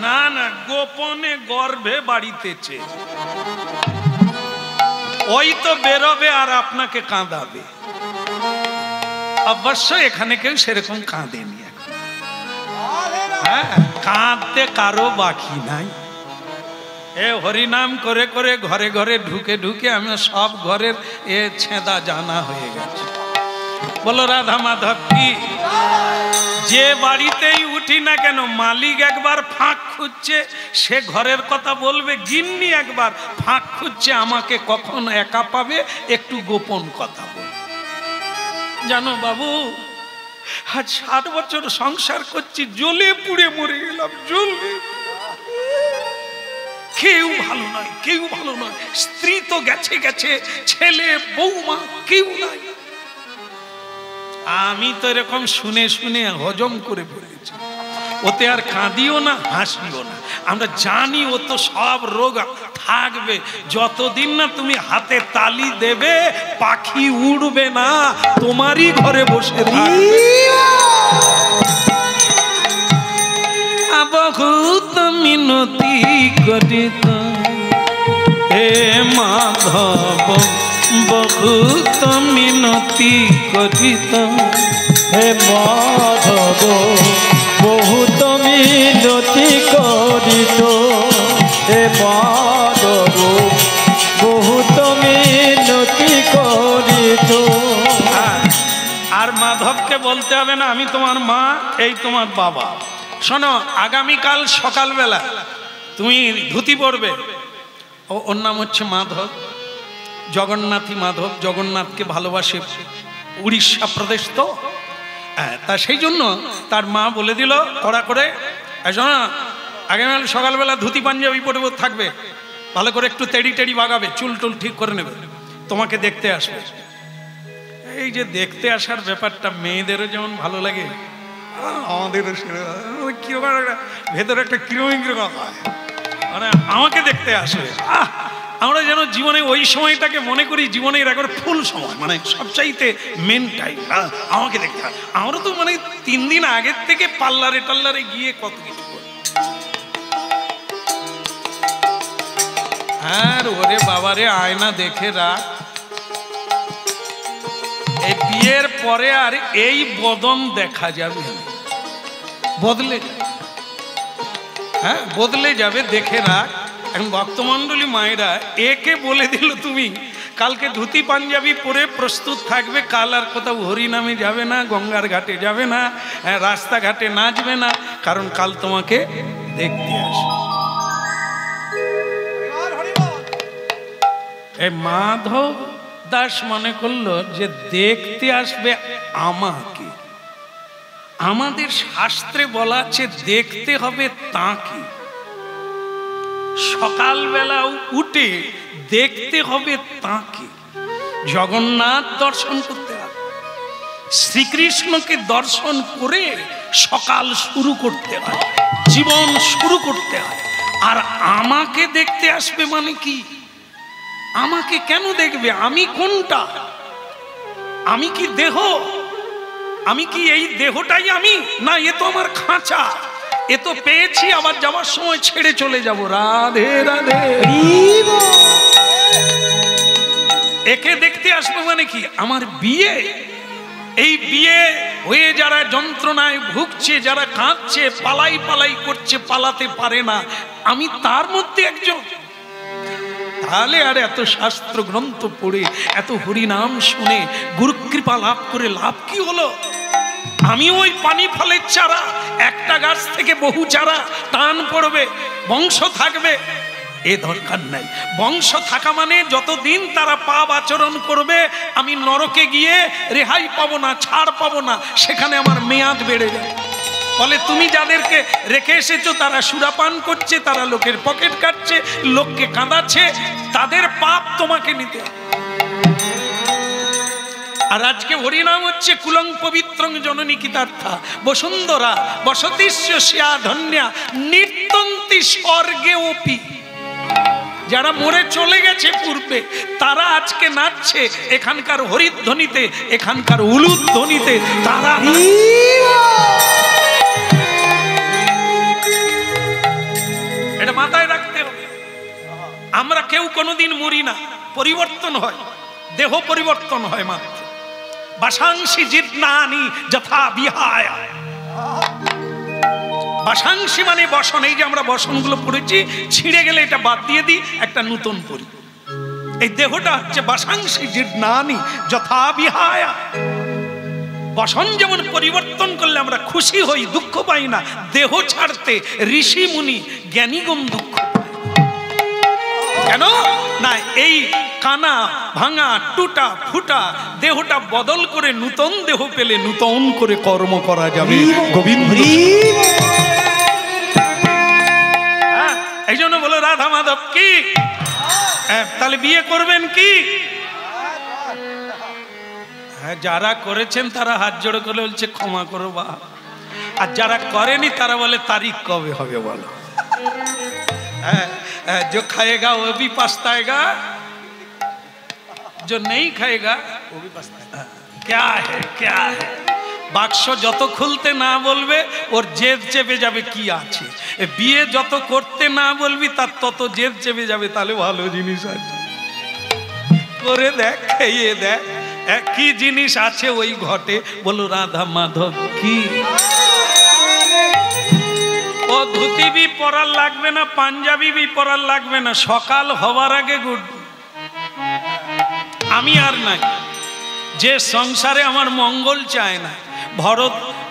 না না, গোপনে গর্ভে বাড়িতেছে। ওই তো বেরোবে আর আপনাকে কাঁদাবে। অবশ্য এখানে কেউ সেরকম কাঁদেনি, হ্যাঁ কাঁদতে কারো বাকি নাই। এ হরিনাম করে করে ঘরে ঘরে ঢুকে ঢুকে আমি সব ঘরের এ ছেঁদা জানা হয়ে গেছে। বলো রাধা মাধব কি। যে বাড়িতেই উঠি না কেন মালিক একবার ফাঁক খুঁজছে, সে ঘরের কথা বলবে, গিন্নি একবার ফাঁক খুঁজছে আমাকে কখন একা পাবে, একটু গোপন কথা বলবে। জানো বাবু, আজ 60 বছর সংসার করছি, জ্বলে পুড়ে মরে গেলাম, জ্বলে। কেউ ভালো নয়, কেউ ভালো নয়, স্ত্রী তো গেছে গেছে, ছেলে বৌমা কেউ নাই। আমি তো এরকম শুনে শুনে হজম করে ফেলেছি। ওতে আর কাঁদিও না, হাসিও না। আমরা জানি ও তো সব রোগ থাকবে, যতদিন না তুমি হাতে তালি দেবে পাখি উড়বে না, তোমারই ঘরে বসে থাকবে। বহুত মিনতি করিত হে মাধব, বহুত মিনতি করিত হে মাধব, বহুত মিনতি করিত হে মাধব, বহুত মিনতি করিত। আর মাধবকে বলতে হবে না আমি তোমার মা, এই তোমার বাবা। শোনো, আগামীকাল সকালবেলা তুমি ধুতি পরবে, ওর নাম হচ্ছে মাধব, জগন্নাথী মাধব, জগন্নাথকে ভালোবাসে, উড়িষ্যা প্রদেশ তো। তা সেই জন্য তার মা বলে দিল কড়া করে, শোনো আগামীকাল সকালবেলা ধুতি পাঞ্জাবি পরে থাকবে, ভালো করে একটু তেড়ি টেড়ি বাগাবে, চুল টুল ঠিক করে নেবে, তোমাকে দেখতে আসবে। এই যে দেখতে আসার ব্যাপারটা মেয়েদেরও যেমন ভালো লাগে, আমাদেরও কিরকম ভেতরে একটা কিরকম কিরকম হয়, মানে আমাকে দেখতে আসবে। আমরা যেন জীবনে ওই সময়টাকে মনে করি জীবনের একবার ফুল সময়, মানে সবচাইতে মেন টাইম আমাকে দেখতে হয়। আমরা তো মানে 3 দিন আগের থেকে পার্লারে টাল্লারে গিয়ে কত কিছু করি। হ্যাঁ ওরে বাবারে, আয়না দেখে রাখ, এই বিয়ের পরে আর এই বদন দেখা যাবে, বদলে যাবে। হ্যাঁ বদলে যাবে, দেখে রাখ। এখন ভক্তমণ্ডলী মায়েরা একে বলে দিল তুমি কালকে ধুতি পাঞ্জাবি পরে প্রস্তুত থাকবে, কাল আর কোথাও হরিনামে যাবে না, গঙ্গার ঘাটে যাবে না, রাস্তাঘাটে নাচবে না, কারণ কাল তোমাকে দেখতে আসবে। এই মাধব দাস মনে করলো যে দেখতে আসবে আমাকে। আমাদের শাস্ত্রে বলা আছে দেখতে হবে তাকে। সকালবেলা উঠে দেখতে হবে তাকে। জগন্নাথ দর্শন করতে হবে, শ্রীকৃষ্ণকে দর্শন করে সকাল শুরু করতে হয়, জীবন শুরু করতে হয়। আর আমাকে দেখতে আসবে মানে কি? আমাকে কেন দেখবে? আমি কোনটা? আমি কি দেহ? আমি কি এই দেহটাই আমি? না, এ তো আমার খাঁচা। এ তো পেয়েছি, আবার যাওয়ার সময় ছেড়ে চলে যাব। রাধে রাধে। একে দেখতে আসবে মানে কি? আমার বিয়ে, এই বিয়ে হয়ে যারা যন্ত্রণায় ভুগছে, যারা কাঁদছে, পালাই পালাই করছে, পালাতে পারে না, আমি তার মধ্যে একজন। তাহলে আর এত শাস্ত্র গ্রন্থ পড়ে, এত হরিনাম শুনে, গুরুকৃপা লাভ করে লাভ কি হলো? আমি ওই পানি ফলের চারা, একটা গাছ থেকে বহু চারা, টান পড়বে, বংশ থাকবে, এ দরকার নাই। বংশ থাকা মানে যতদিন তারা পাপ আচরণ করবে, আমি নরকে গিয়ে রেহাই পাবো না, ছাড় পাবো না, সেখানে আমার মেয়াদ বেড়ে যায়। বলে তুমি যাদেরকে রেখে এসেছো তারা সুরাপান করছে, তারা লোকের পকেট কাটছে, লোককে কাঁদাচ্ছে, তাদের পাপ তোমাকে নিতে হবে। আর আজকে হরিনাম হচ্ছে কুলং পবিত্রং জননী কীতার্থা বসুন্ধরা বসতিস্য স্যা ধন্যা নিত্যন্তি স্বর্গে অপি। যারা মরে চলে গেছে পূর্বে, তারা আজকে নাচছে এখানকার হরিধ্বনিতে, এখানকার উলুধ্বনিতে তারা। এটা মাথায় রাখতে হবে। আমরা কেউ কোনোদিন মরি না, পরিবর্তন হয়, দেহ পরিবর্তন হয় মাত্র। বাসাংশি জিদনানি যথা বিহায়া। বাসাংশি মানে বসন। এই যে আমরা বসনগুলো পড়েছি, ছিঁড়ে গেলে এটা বাদ দিয়ে দিই, একটা নতুন পড়ি। এই দেহটা হচ্ছে বাসাংশি জিদনানি যথা বিহায়া। বসন যেমন পরিবর্তন করলে আমরা খুশি হই, দুঃখ পাই না, দেহ ছাড়তে ঋষি মুনি জ্ঞানীগণ দুঃখ পায়। কেন না? এই কানা ভাঙা টুটা ফুটা দেহটা বদল করে নূতন দেহ পেলে নূতন করে কর্ম করা যাবে। গোবিন্দ। এই জন্য বলো রাধা মাধব কি। তাহলে বিয়ে করবেন কি? হ্যাঁ, যারা করেছেন তারা হাত জোড়ো করে বলছে ক্ষমা করো বা। আর যারা করেনি তারা বলে তারিখ কবে হবে বলো। जो खाएगा वो भी पछताएगा, जो नहीं खाएगा वो भी पछताएगा। क्या है क्या है? বাক্স যত খুলতে না বলবে ওর জেদ চেপে যাবে কি আছে। বিয়ে যত করতে না বলবি তার তত জেদ চেপে যাবে। তাহলে ভালো জিনিস আছে, করে দেখ, খেয়ে দেখ কি জিনিস আছে ওই ঘটে। বলো রাধা মাধব কি। ও ধুতি भी পরার লাগবে না, পাঞ্জাবি भी পরার লাগবে না, সকাল হওয়ার আগে গুড। আমি আর নাই যে সংসারে আমার মঙ্গল চায় না।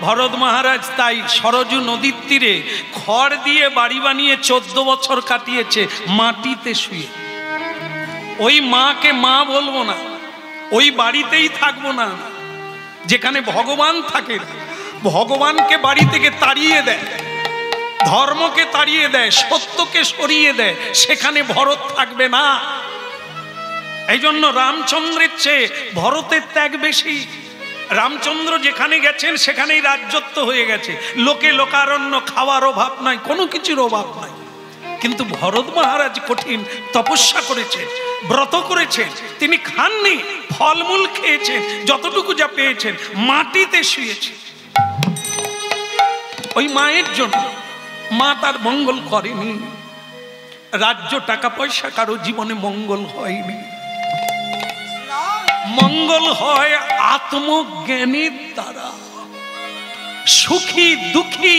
ভরত মহারাজ তাই সরজু নদীর তীরে খড় দিয়ে বাড়ি বানিয়ে 14 বছর কাটিয়েছে মাটিতে শুয়ে। ওই মাকে মা বলবো না, ওই বাড়িতেই থাকবো না যেখানে ভগবান থাকে। ভগবানকে বাড়ি থেকে তাড়িয়ে দেয়, ধর্মকে তাড়িয়ে দেয়, সত্যকে সরিয়ে দেয়, সেখানে ভরত থাকবে না। এই জন্য রামচন্দ্রের চেয়ে ভরতের ত্যাগ বেশি। রামচন্দ্র যেখানে গেছেন সেখানেই রাজ্যত্ব হয়ে গেছে, লোকে লোকারণ্য, খাওয়ার অভাব নাই, কোনো কিছুর অভাব নাই। কিন্তু ভরত মহারাজ কঠিন তপস্যা করেছেন, ব্রত করেছেন, তিনি খাননি, ফলমূল খেয়েছেন, যতটুকু যা পেয়েছেন মাটিতে শুয়েছেন ওই মায়ের জন্য। মা তার মঙ্গল করেনি। রাজ্য টাকা পয়সা কারো জীবনে মঙ্গল হয়নি। মঙ্গল হয় আত্মজ্ঞানের দ্বারা। সুখী দুঃখী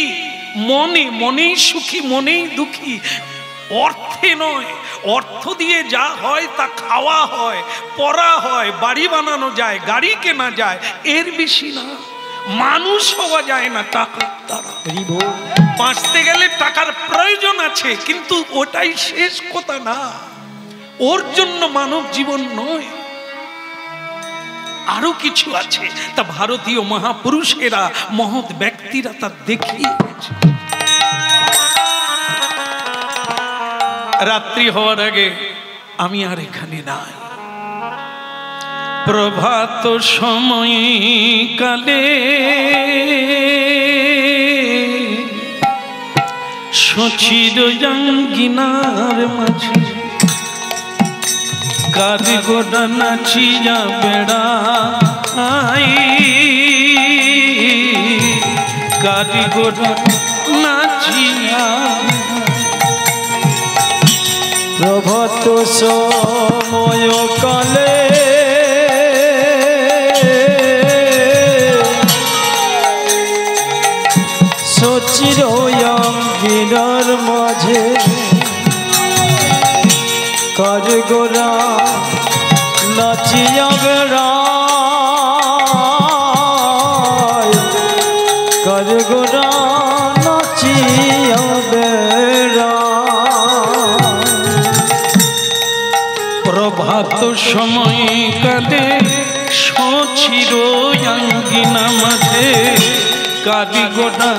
মনে, মনেই সুখী মনেই দুঃখী, অর্থে নয়। অর্থ দিয়ে যা হয় তা খাওয়া হয়, পড়া হয়, বাড়ি বানানো যায়, গাড়ি কেনা যায়, এর বেশি না। মানুষ হওয়া যায় না টাকার দ্বারা। বাঁচতে গেলে টাকার প্রয়োজন আছে, কিন্তু ওটাই শেষ কথা না। ওর জন্য মানব জীবন নয়। আরো কিছু আছে, তা ভারতীয় মহাপুরুষেরা মহৎ ব্যক্তিরা তা দেখিয়েছে। রাত্রি হওয়ার আগে আমি আর এখানে নাই। প্রভাত সময় কালে সচির জাঙ্গিনার মাঝে কারিগরা নাচিয়া বেড়াই, কারিগরা নাচিয়া প্রভাত সময় কালে সচির অঙ্গিনার মাঝে কারিগরা নাচিয়া বেড়ায়, কারিগরা নাচিয়া বেড়ায়। প্রভাত সময় কালে সচির অঙ্গিনা মাঝে কারিগরা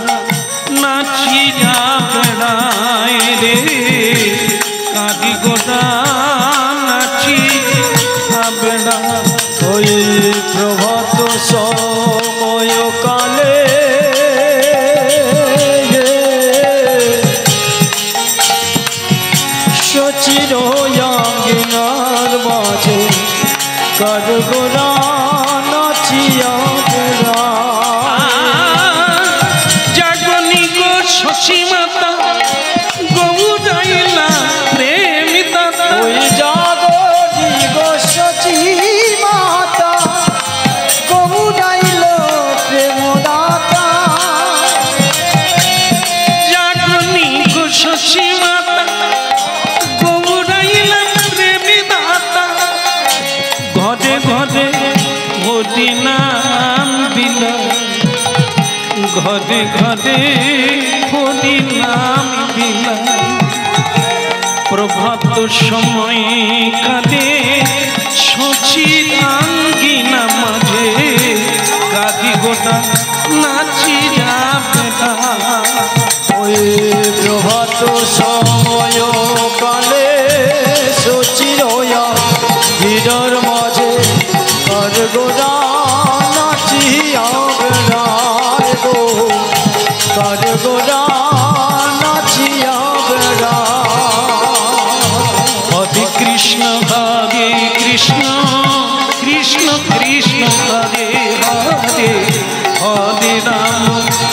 নাচিয়া বেড়ায় রে, কারিগরা নাচিয়া বেড়ায়। ওই প্রভাত সময় কালে সচির অঙ্গিনার মাঝে কারিগরা নাচিয়া জাগনি গো শশী মাতা গৌরাইলা প্রেমিতা। ওই জাগনি গো শশী মাতা গৌরাইল প্রেমদাতা, জাগনি গো শশী মাতা গৌরাইলা প্রেমিদাতা। ঘরে ঘরে হরি নাম দিলা, ঘরে ঘরে হরি নাম দিলা। প্রভাত সময় কালে সচির আঙ্গিনা মাঝে কারিগরা নাচিয়া বেড়ায়। ওই প্রভাত সময় কালে সচির হীরার মাঝে কারিগরা নাচিয়া বেড়ায় গো, কারিগরা নাচিয়া বেড়ায়। হরে কৃষ্ণ হরে কৃষ্ণ কৃষ্ণ কৃষ্ণ হরে হরে, হরে রাম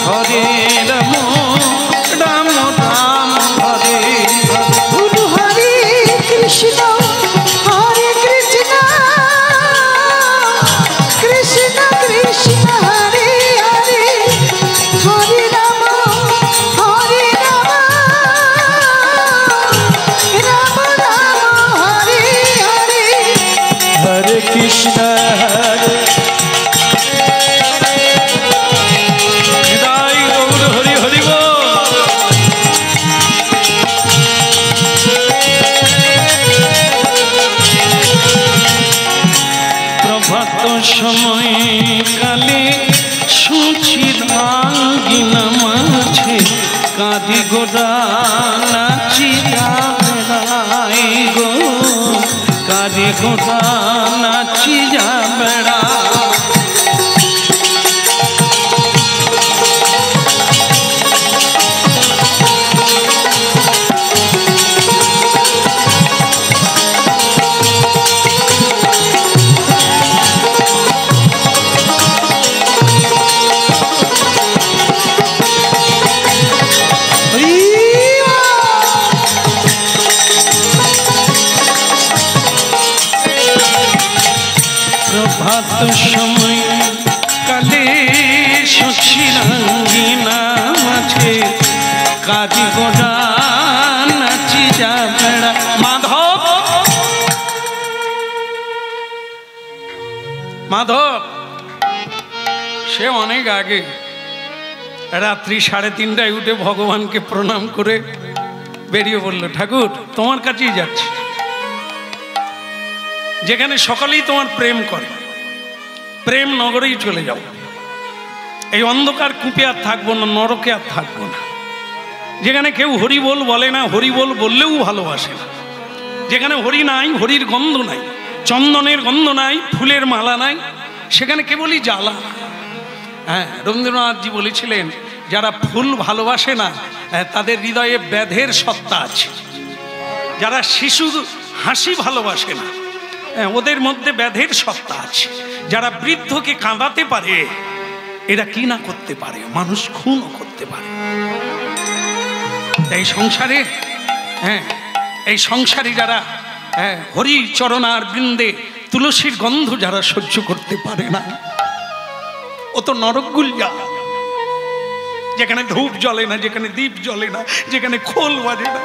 হরে রাম রাম রাম হরে হরে। গুরু হরে কৃষ্ণ হরে কৃষ্ণ কৃষ্ণ কৃষ্ণ হরে হরে, হরে রাম রাম রাম হরে হরে। হরে কৃষ্ণ হরে হৃদয় গৌর হরি হরি বল। প্রভাত সময় কালে সচির আঙ্গিনা মাঝে কারিগরা নাচিয়া বেড়ায় গো, কারিগরা নাচিয়া বেড়ায়। প্রভাত সময় কালে সচির আঙ্গিনা মাঝে কারিগরা নাচিয়া বেড়ায়। মাধব মাধব সে অনেক আগে রাত্রি 3:30টায় উঠে ভগবানকে প্রণাম করে বেরিয়ে বলল, ঠাকুর তোমার কাছেই যাচ্ছি, যেখানে সকলেই তোমার প্রেম করে প্রেম নগরেই চলে যাব। এই অন্ধকার কূপে আর থাকবো না, নরকে আর থাকবো না, যেখানে কেউ হরিবোল বলে না, হরিবোল বললেও ভালোবাসে না, যেখানে হরি নাই, হরির গন্ধ নাই, চন্দনের গন্ধ নাই, ফুলের মালা নাই, সেখানে কেবলই জ্বালা। হ্যাঁ, রবীন্দ্রনাথজি বলেছিলেন যারা ফুল ভালোবাসে না তাদের হৃদয়ে ব্যাধের সত্তা আছে। যারা শিশু হাসি ভালোবাসে না ওদের মধ্যে ব্যাধের সত্তা আছে। যারা বৃদ্ধকে কাঁদাতে পারে এরা কি না করতে পারে, মানুষ খুনও করতে পারে। এই সংসারে এই সংসারী যারা হরি চরণার বৃন্দে তুলসীর গন্ধ যারা সহ্য করতে পারে না, ও তো নরকগুলিয়া, যেখানে ধূপ জ্বলে না, যেখানে দীপ জ্বলে না, যেখানে খোল বাজে না,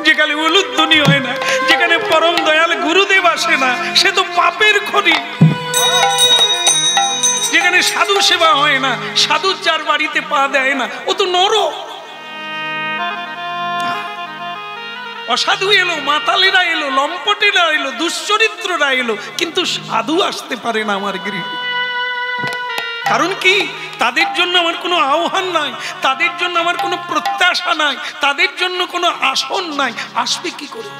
যেখানে উলুধ্বনি হয় না, যেখানে পরম দয়াল গুরুদেব আসে না, সে তো পাপের খনি। যেখানে সাধু সেবা হয় না, সাধু যার বাড়িতে পা দেয় না, ও তো নরক। অসাধু এলো, মাতালেরা এলো, লম্পটেরা এলো, দুশ্চরিত্ররা এলো, কিন্তু সাধু আসতে পারে না আমার গৃহে। কারণ কি? তাদের জন্য আমার কোনো আহ্বান নাই, তাদের জন্য আমার কোনো প্রত্যাশা নাই, তাদের জন্য কোনো আসন নাই, আসবে কি করে?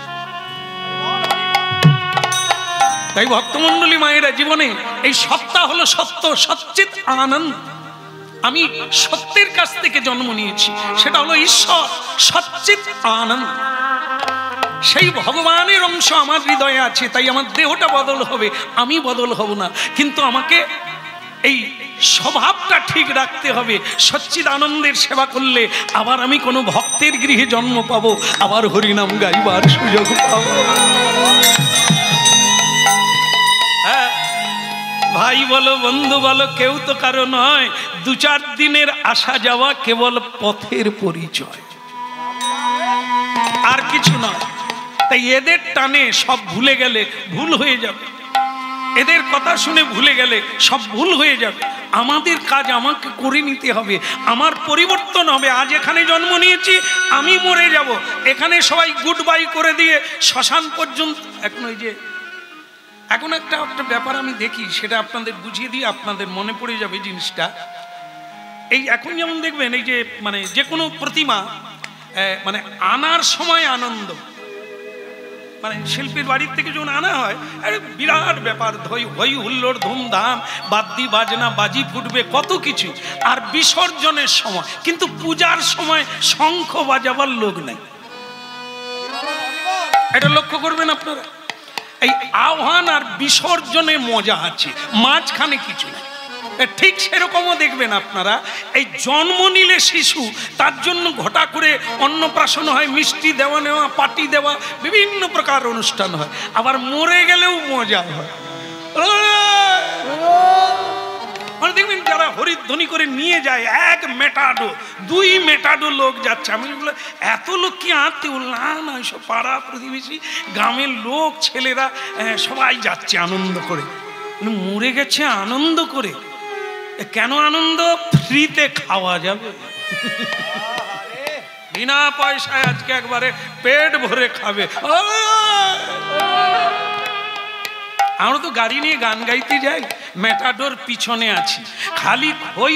তাই ভক্তমণ্ডলী মায়েরা, জীবনে এই সত্তা হলো সত্য, সচ্চিত আনন্দ। আমি সত্যের কাছ থেকে জন্ম নিয়েছি, সেটা হলো ঈশ্বর, সচ্চিত আনন্দ। সেই ভগবানের অংশ আমার হৃদয়ে আছে, তাই আমার দেহটা বদল হবে, আমি বদল হব না, কিন্তু আমাকে এই স্বভাবটা ঠিক রাখতে হবে। সচ্চিদ আনন্দের সেবা করলে আবার আমি কোনো ভক্তের গৃহে জন্ম পাবো, আবার হরিনাম গাইবার সুযোগ পাবো। হ্যাঁ ভাই বলো, বন্ধু বলো, কেউ তো কারো নয়, 2-4 দিনের আসা যাওয়া কেবল পথের পরিচয়, আর কিছু নয়। তাই এদের টানে সব ভুলে গেলে ভুল হয়ে যাবে, এদের কথা শুনে ভুলে গেলে সব ভুল হয়ে যাবে। আমাদের কাজ আমাকে করে নিতে হবে, আমার পরিবর্তন হবে। আজ এখানে জন্ম নিয়েছি, আমি মরে যাব, এখানে সবাই গুড বাই করে দিয়ে শ্মশান পর্যন্ত। এখন একটা ব্যাপার আমি দেখি, সেটা আপনাদের বুঝিয়ে দিয়ে আপনাদের মনে পড়ে যাবে জিনিসটা। এই এখন যেমন দেখবেন, এই যে মানে যে কোনো প্রতিমা মানে আনার সময় আনন্দ, মানে শিল্পীর বাড়ির থেকে যখন আনা হয়, আরে বিরাট ব্যাপার, হই হুল্লোড়, ধুমধাম, বাদ্যি বাজনা, বাজি ফুটবে, কত কিছু। আর বিসর্জনের সময় কিন্তু, পূজার সময় শঙ্খ বাজাবার লোক নেই। এটা লক্ষ্য করবেন আপনারা। এই আহ্বান আর বিসর্জনে মজা আছে, মাঝখানে কিছু নেই। ঠিক সেরকমও দেখবেন আপনারা, এই জন্ম নিলে শিশু, তার জন্য ঘটা করে অন্নপ্রাশন হয়, মিষ্টি দেওয়া নেওয়া, পার্টি দেওয়া, বিভিন্ন প্রকার অনুষ্ঠান হয়। আবার মরে গেলেও মজা হয়। মানে দেখবেন যারা হরিধ্বনি করে নিয়ে যায়, 1 মেটাডো 2 মেটাডো লোক যাচ্ছে। আমি বলে এত লোক কি আনতে বললাম না, সব পাড়া প্রতিবেশী, গ্রামের লোক, ছেলেরা সবাই যাচ্ছে আনন্দ করে। মরে গেছে আনন্দ করে, কেন আনন্দ? ফ্রিতে খাওয়া যাবে, বিনা পয়সায় আজকে একবারে পেট ভরে খাবে। আমরা তো গাড়ি নিয়ে গান গাইতে যাই, মেটাডোর পিছনে আছি, খালি হই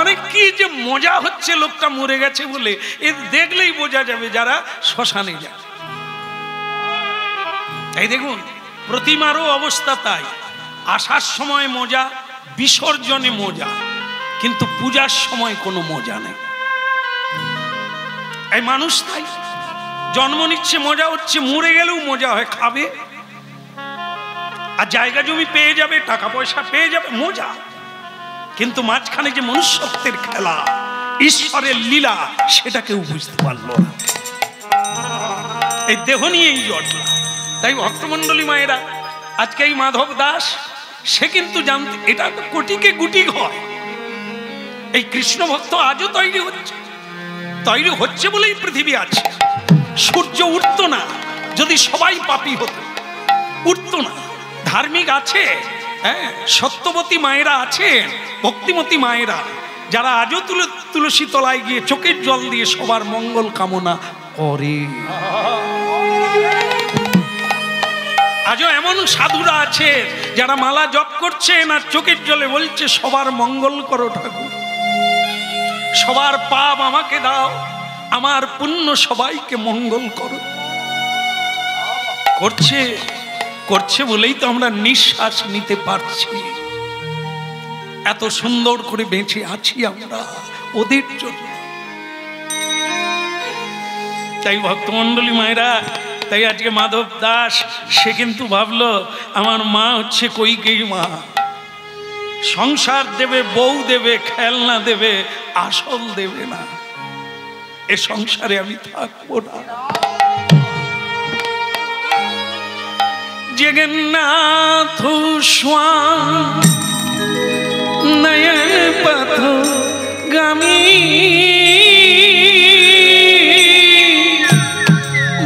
অনেক কি যে মজা হচ্ছে। লোকটা মরে গেছে বলে এ দেখলেই বোঝা যাবে যারা শ্মশানে যায়। এই দেখুন, প্রতিমারও অবস্থা তাই। আসার সময় মজা, বিসর্জনে মজা, কিন্তু পূজার সময় কোনো মজা নেই। এই মানুষ তাই জন্ম নিচ্ছে, মজা হচ্ছে, মরে গেলেও মজা হয়, খাবে, আর জায়গা জমি পেয়ে যাবে, টাকা পয়সা পেয়ে যাবে, মজা। কিন্তু মাঝখানে যে মনুষ্যত্বের খেলা, ঈশ্বরের লীলা, সেটা কেউ বুঝতে পারলো না। এই দেহ নিয়েই জটলা। তাই ভক্তমণ্ডলী মায়েরা, আজকে এই মাধব দাস, সে কিন্তু জানতে, এটা তো কোটিকে গুটি ঘর। এই কৃষ্ণ ভক্ত আজও তৈরি হচ্ছে বলেই পৃথিবী আছে। সূর্য উঠতো না যদি সবাই পাপী হতো, উঠতো না। ধার্মিক আছে, হ্যাঁ, সত্যবতী মায়েরা আছেন, ভক্তিমতী মায়েরা, যারা আজও তুলসী তলায় গিয়ে চোখের জল দিয়ে সবার মঙ্গল কামনা করে। আজও এমন সাধুরা আছে যারা মালা জপ করছেন আর চোখের জলে বলছে সবার মঙ্গল করো ঠাকুর, সবার পাপ আমাকে দাও, আমার পুণ্য সবাইকে মঙ্গল করো। করছে করছে বলেই তো আমরা নিঃশ্বাস নিতে পারছি, এত সুন্দর করে বেঁচে আছি আমরা ওদের জন্য। তাই ভক্তমণ্ডলী মায়েরা, তাই আজকে মাধব দাস সে কিন্তু ভাবলো আমার মা হচ্ছে কইকেয়ী মা, সংসার দেবে, বউ দেবে, খেলনা দেবে, আসল দেবে না। এ সংসারে আমি থাকবো না। জগন্নাথ স্বামী নয়ন পথ গামী,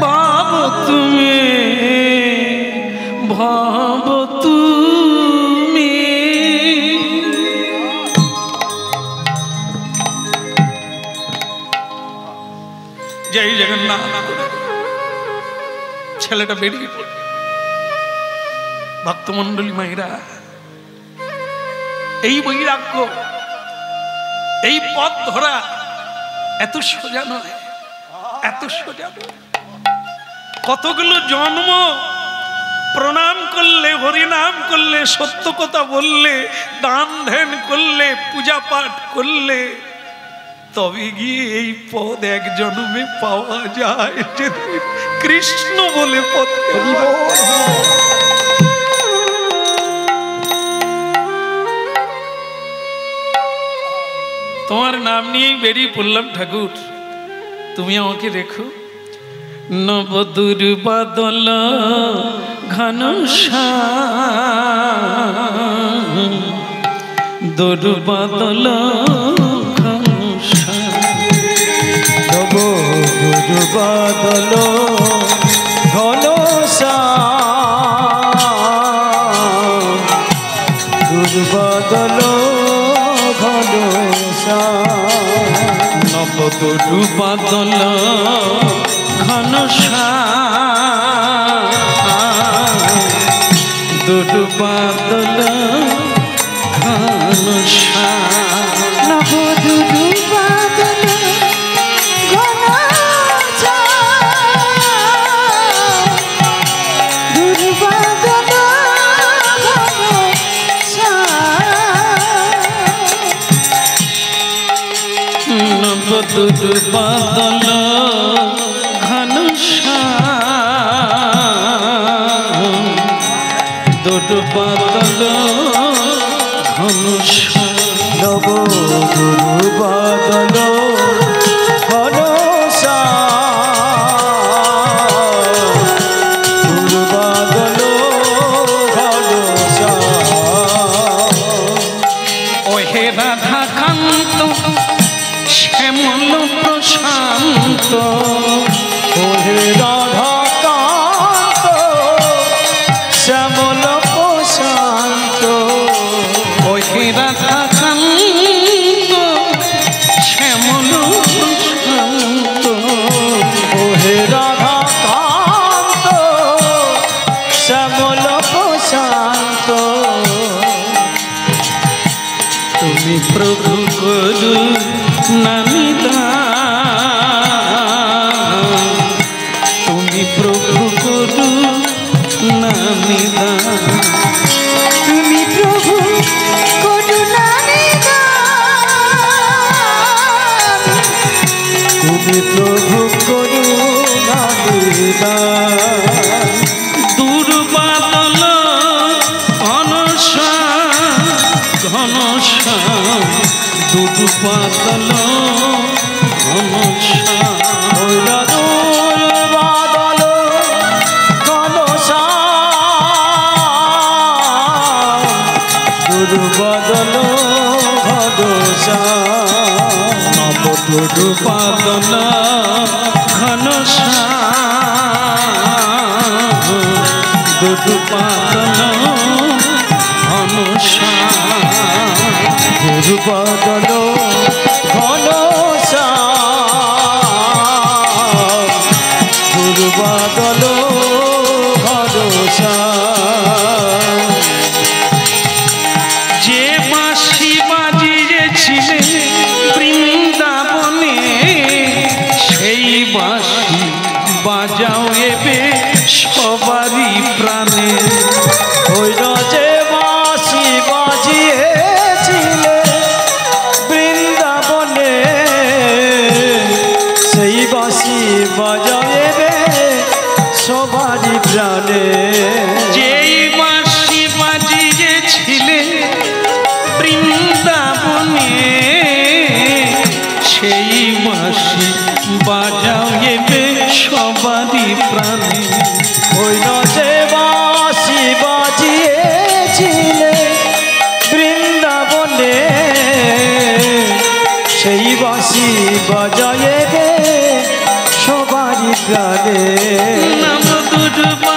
ভাব তুমি ভাব তুমি। জয় জগন্নাথ। ছেলেটা বেরিয়ে পড়ল। ভক্তমণ্ডলী মায়েরা, এই বৈরাগ্য, এই পথ ধরা এত সোজা নয়, এত সোজা নয়। কতগুলো জন্ম প্রণাম করলে, হরিনাম করলে, সত্য কথা বললে, দান ধ্যান করলে, পূজা পাঠ করলে তবে গিয়ে এই পদ এক জন্মে পাওয়া যায়। কৃষ্ণ বলে পথ। তোমার নাম নিয়েই বেরিয়ে পড়লাম ঠাকুর, তুমি আমাকে রেখো। নবদূর বাদল ঘন দূর বাদল নবদূর বাদল ঘন দূর বাদল ঘন নবদূর বাদল ঘন দূর বাদল ঘন নবদূর বাদল ঘন দূর বাদল ঘন নবদূর বাদল ঘন দূর বাদল ঘন নবদূর বাদল ঘন দূর বাদল ঘন ওহে রাধা কান্ত শ্যামল প্রশান্ত, ওহে রাধা কান্ত শ্যামল প্রশান্ত, ওহে রাধা কান্ত শ্যামল প্রশান্ত, ওহে রাধা কান্ত শ্যামল প্রশান্ত। তুমি প্রভু করু নামিদান, তুমি প্রভু করু নামিদান, তুমি প্রভু করুণা নিদান, তুমি প্রভু করুণা নিদান। দূর বাদল ঘন দূর বাদল ঘন দূর বাদল ঘন দূর বাদল ঘন নবদূর বাদল ঘন দূর বাদল ঘন দূর বাদল ঘন দূর বাদল ঘন বৃন্দাবনে সেই বাঁশি বাজাও এবে সবারই প্রাণে। ওই নজে বাঁশি বাজিয়েছিলে বৃন্দাবনে, সেই বাঁশি বাজায়ে গে সবারই প্রাণে। নাম দুর্বা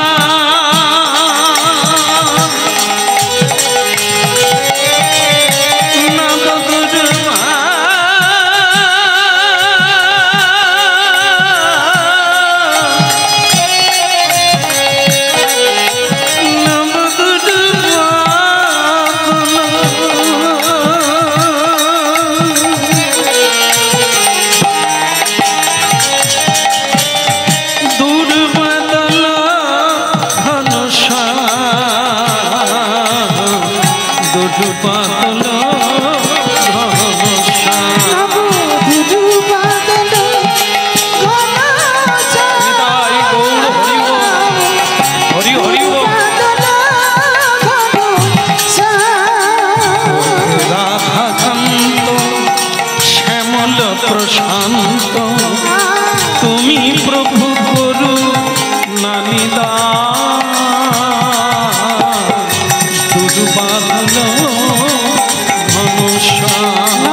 প্রশান্ত তুমি প্রভু গুরু নানিদা দুর্বাদল ঘনশ্যাম।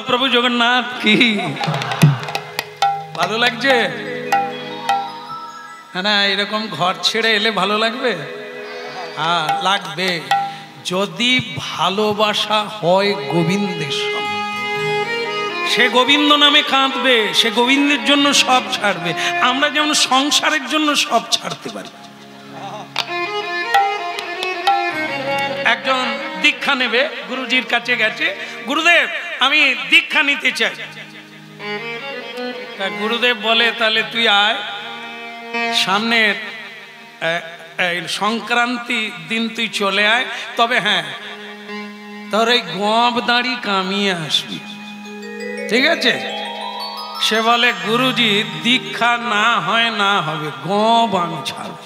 প্রভু জগন্নাথ কি ভালো লাগছে? না এরকম ঘর ছেড়ে এলে ভালো লাগবে? হ্যাঁ লাগবে, যদি ভালোবাসা হয় গোবিন্দের সঙ্গে। সে গোবিন্দ নামে কাঁদবে, সে গোবিন্দের জন্য সব ছাড়বে। আমরা যেমন সংসারের জন্য সব ছাড়তে পারি। একজন দীক্ষা নেবে, গুরুজির কাছে গেছে, গুরুদেব আমি দীক্ষা নিতে চাই। গুরুদেব বলে তাহলে তুই আয়, সামনের সংক্রান্তি দিন তুই চলে আয়, তবে হ্যাঁ তোর এই গব দাড়ি কামিয়ে আসবি, ঠিক আছে? সে বলে গুরুজি দীক্ষা না হয় না হবে, গব আমি ছাড়ব।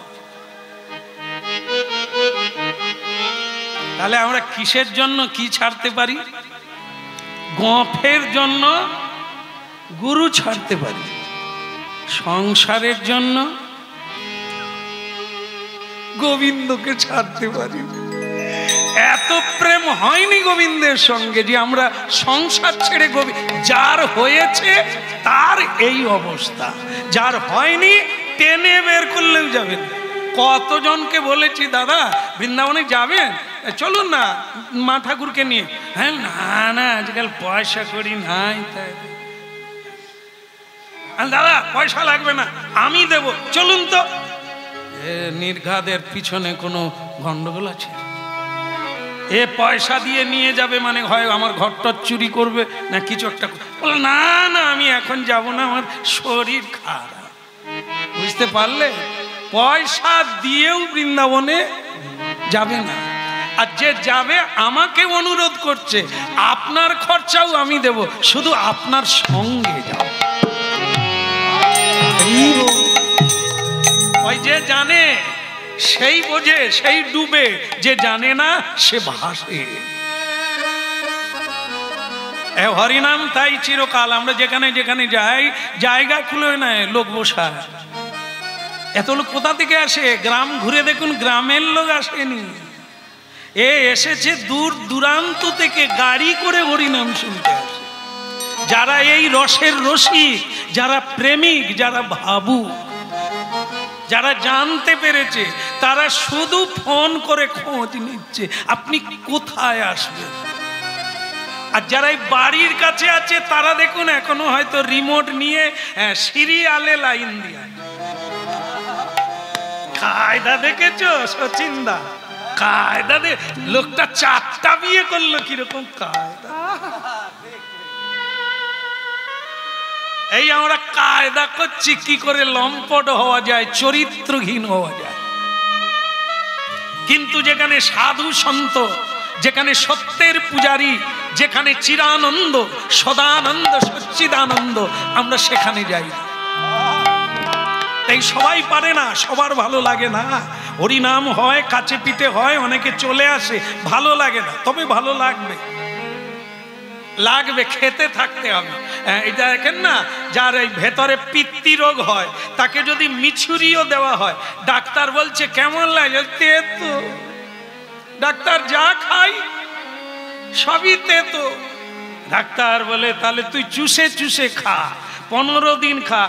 তাহলে আমরা কিসের জন্য কি ছাড়তে পারি? গফের জন্য গুরু ছাড়তে পারি, সংসারের জন্য গোবিন্দকে ছাড়তে পারি। এত প্রেম হয়নি গোবিন্দের সঙ্গে যে আমরা সংসার ছেড়ে যার হয়েছে তার এই অবস্থা, যার হয়নি টেনে বের করলেও যাবেন। কতজনকে বলেছি দাদা বৃন্দাবনে যাবেন, চলুন না মা ঠাকুরকে নিয়ে। হ্যাঁ না না আজকাল পয়সা করি নাই, তাই দাদা পয়সা লাগবে না আমি দেব, চলুন তো। নির্ঘাতের পিছনে কোনো গন্ডগোল আছে? এ পয়সা দিয়ে নিয়ে যাবে মানে হয় আমার ঘরটা চুরি করবে না কিছু একটা। বলে না না আমি এখন যাব না, আমার শরীর খারাপ। বুঝতে পারলে? পয়সা দিয়েও বৃন্দাবনে যাবে না। আর যে যাবে আমাকে অনুরোধ করছে, আপনার খরচাও আমি দেব, শুধু আপনার সঙ্গে যাও। ওই যে জানে সেই বোঝে, সেই ডুবে, যে জানে না সে ভাসে। হরিনাম তাই চিরকাল। আমরা যেখানে যেখানে যাই জায়গা খুলে নেয় লোক বসায়। এত লোক কোথা থেকে আসে? গ্রাম ঘুরে দেখুন, গ্রামের লোক আসেনি, এ এসেছে দূর দূরান্ত থেকে গাড়ি করে হরিনাম শুনতে আসে। যারা এই রসের রসিক, যারা প্রেমিক, যারা ভাবুক, যারা জানতে পেরেছে, তারা শুধু ফোন করে খোঁজ নিচ্ছে আপনি কোথায় আসবেন। আর যারা এই বাড়ির কাছে আছে তারা দেখুন এখনো হয়তো রিমোট নিয়ে সিরিয়ালে লাইন দিয়ে। কায়দা দেখেছো সচিনদা? কায়দা দে, লোকটা 4টা বিয়ে করলো, কিরকম কায়দা। এই আমরা কায়দা করছি কি করে লম্পট হওয়া যায়, চরিত্রহীন হওয়া যায়। কিন্তু যেখানে সাধু সন্ত, যেখানে সত্যের পূজারী, যেখানে চিরানন্দ, সদানন্দ, সচ্চিদানন্দ, আমরা সেখানে যাই। তাই সবাই পারে না, সবার ভালো লাগে না। হরিনাম হয়, কাছে পিঠে হয়, অনেকে চলে আসে, ভালো লাগে না, তবে ভালো লাগবে, লাগবে, খেতে থাকতে হবে। এটা দেখেন না, যার এই ভেতরে পিত্তি রোগ হয় তাকে যদি মিছুরিও দেওয়া হয়, ডাক্তার বলছে কেমন লাগে, তেতো। ডাক্তার যা খাই সবই তেতো। ডাক্তার বলে তাহলে তুই চুষে চুষে খা, 15 দিন খা,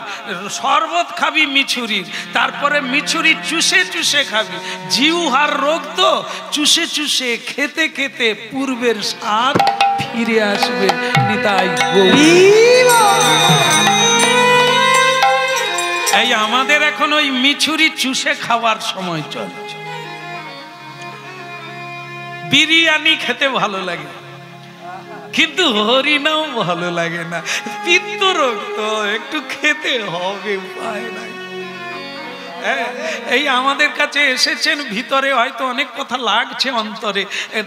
শরবত খাবি মিছুরি, তারপরে মিছুরি চুষে চুষে খাবি। জিহ্বার রোগ তো, চুষে চুষে খেতে খেতে পূর্বের স্বাদ ফিরে আসবে। নিতাই গৌর। এই আমাদের এখন ওই মিছুরি চুষে খাওয়ার সময় চলছে। বিরিয়ানি খেতে ভালো লাগে, কিন্তু হরিনাম ভালো লাগে না। পিত্ত রোগ তো, একটু খেতে হবে, উপায় নাই। এই আমাদের কাছে এসেছেন, ভিতরে হয়তো অনেক কথা লাগছে, অন্তরে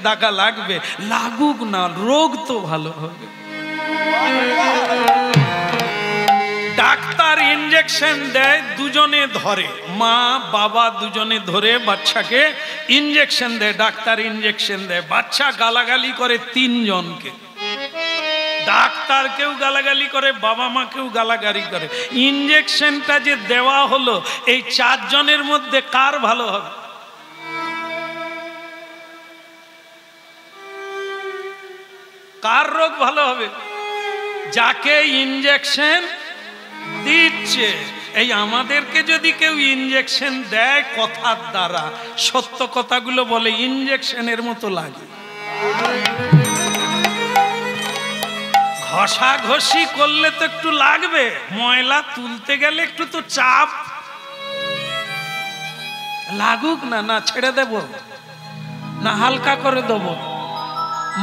দাগা লাগবে, লাগুক না, রোগ তো ভালো হবে। ডাক্তার ইনজেকশন দেয়, দুজনে ধরে, মা বাবা দুজনে ধরে বাচ্চাকে ইনজেকশন দেয়। ডাক্তার ইনজেকশন দেয়, বাচ্চা গালাগালি করে 3 জনকে। ডাক্তার কেউ গালাগালি করে, বাবা মা কেউ গালাগালি করে। ইনজেকশনটা যে দেওয়া হলো, এই 4 জনের মধ্যে কার ভালো হবে? কার রোগ ভালো হবে? যাকে ইনজেকশন দিচ্ছে। এই আমাদেরকে যদি কেউ ইনজেকশন দেয় কথার দ্বারা, সত্য কথাগুলো বলে, ইনজেকশনের মতো লাগে। ঘষাঘষি করলে তো একটু লাগবে, ময়লা তুলতে গেলে একটু তো চাপ লাগুক না। না ছেড়ে দেব না, হালকা করে দেব,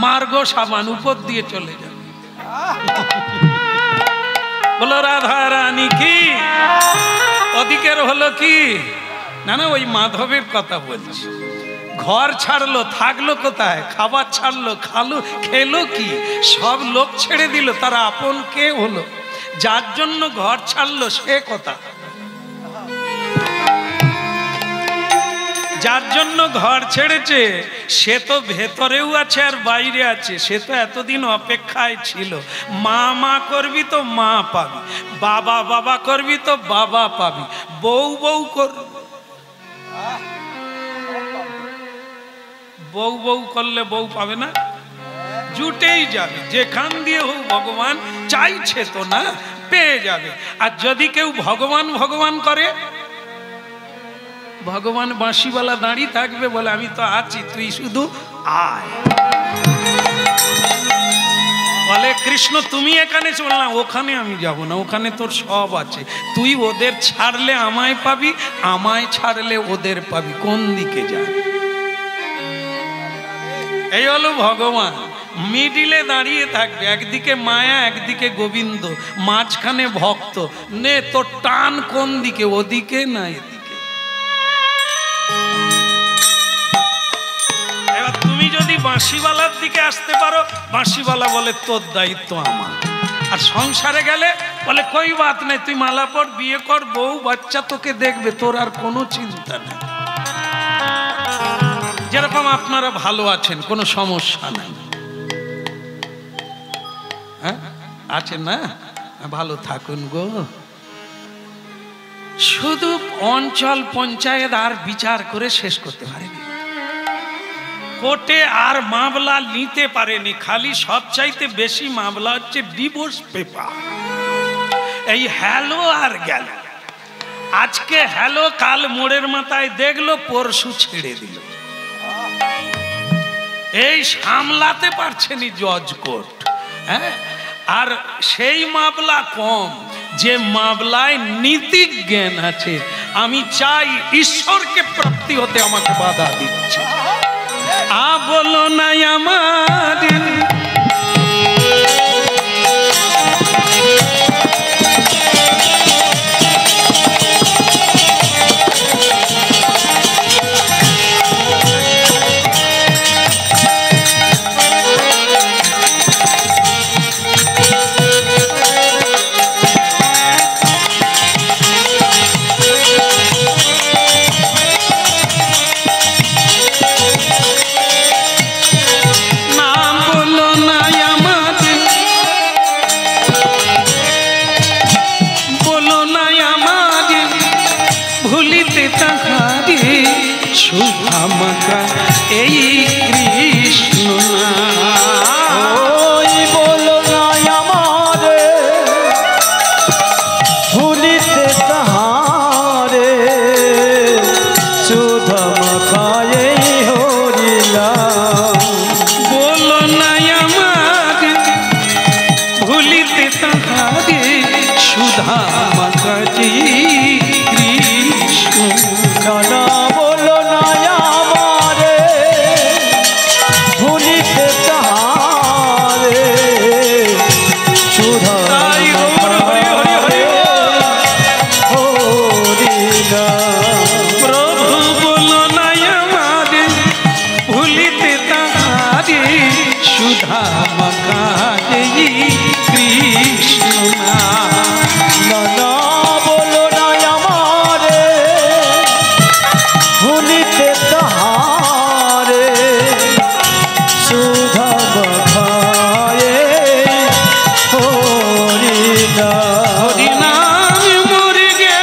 মার্গো সাবান উপর দিয়ে চলে যাবে। বলো রাধা রানী কি? ওদিকের হলো কি না, না ওই মাধবের কথা বলছি। ঘর ছাড়লো, থাকলো কোথায়? খাবার ছাড়লো, খেলো কি? সব লোক ছেড়ে দিল, তারা আপন কে হলো? যার জন্য ঘর ছাড়লো সে কথা, যার জন্য ঘর ছেড়েছে সে তো ভেতরেও আছে আর বাইরে আছে। সে তো এতদিন অপেক্ষায় ছিল। মা মা করবি তো মা পাবি, বাবা বাবা করবি তো বাবা পাবি, বউ বউ করবি, বউ বউ করলে বউ পাবে না, জুটেই যাবে। যেখান দিয়ে হোক ভগবান চাইছে তো না, পেয়ে যাবে। আর যদি কেউ ভগবান ভগবান করে, ভগবান বাঁশিওয়ালা দাঁড়িয়ে থাকবে, বলে আমি তো আছি, তুই শুধু আয়। বলে কৃষ্ণ তুমি এখানে চল না, ওখানে আমি যাব না, ওখানে তোর সব আছে। তুই ওদের ছাড়লে আমায় পাবি, আমায় ছাড়লে ওদের পাবি, কোন দিকে যাবে? এই হলো ভগবান। মিডিলে দাঁড়িয়ে থাকবে, একদিকে মায়া, একদিকে গোবিন্দ, মাঝখানে ভক্ত। নে তোর টান কোন দিকে, ওদিকে না এদিকে? এবার তুমি যদি বাঁশিওয়ালার দিকে আসতে পারো, বাঁশিওয়ালা বলে তোর দায়িত্ব আমার। আর সংসারে গেলে বলে কই বাত নেই, তুই মালা পর, বিয়ে কর, বউ বাচ্চা তোকে দেখবে, তোর আর কোনো চিন্তা নেই। যেরকম আপনারা ভালো আছেন, কোনো সমস্যা নাই, হ্যাঁ আছেন না? ভালো থাকুন গো। শুধু অঞ্চল পঞ্চায়েত আর বিচার করে শেষ করতে পারেনি, কোর্টে আর মামলা নিতে পারেনি। খালি সবচাইতে বেশি মামলা হচ্ছে ডিভোর্স পেপার। এই হ্যালো আর গেল, আজকে হ্যালো, কাল মোড়ের মাথায় দেখলো, পরশু ছেড়ে দিল। এই সামলাতে পারছেনি জজ কোর্ট। হ্যাঁ, আর সেই মামলা কম যে মামলায় নীতি জ্ঞান আছে। আমি চাই ঈশ্বরকে প্রাপ্তি হতে আমাকে বাধা দিচ্ছে। বলো না আমার সুধামাকা এই কৃষ্ণ ওই বলো না আমারে ভুলিতে তাহারে সুধা মাখায়ে হরিলা বলো না আমার ভুলিতে তাহারে সুধামাকাটি কৃষ্ণ না বলো না আমারে ভুলিতে তাহারে সুধা হরিলা প্রভু বলো না আমার ভুলিতে তাহারে সুধামাকাটি কৃষ্ণ না বলো না আমারে ভুলিতে তাহারে সুধা মাখায়ে হরিলা হরিনাম মুরগে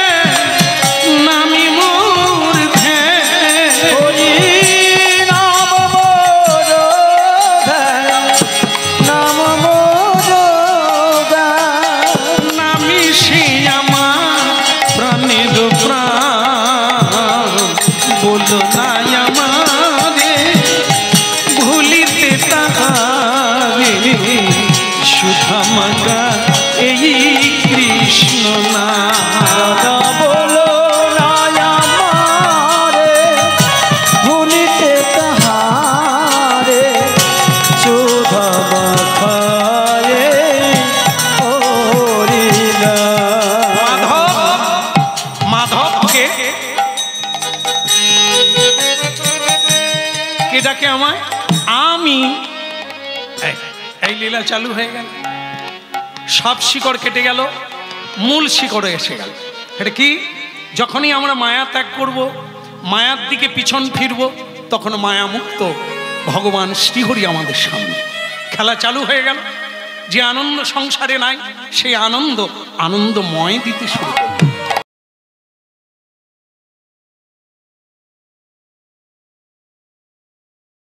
নামি মূর্ধে হরি নাম মোর নাম মোর নামি শ্যামা প্রাণের প্রাণ বলো না আমারে ভুলিতে তাহারে সুধামাকা এই কৃষ্ণ না বলো না আমারে ভুলিতে তাহারে সুধা মাখায়ে হরিলা মাধবকে কে ডাকে আমায় আমি এই লীলা চালু হয়ে গেল সব শিকড় কেটে গেল মূল শিকড়ে এসে গেল এটা কি যখনই আমরা মায়া ত্যাগ করব মায়ার দিকে পিছন ফিরব তখন মায়া মুক্ত ভগবান শ্রীহরি আমাদের সামনে খেলা চালু হয়ে গেল যে আনন্দ সংসারে নাই সেই আনন্দময় দিতে শুরু করল।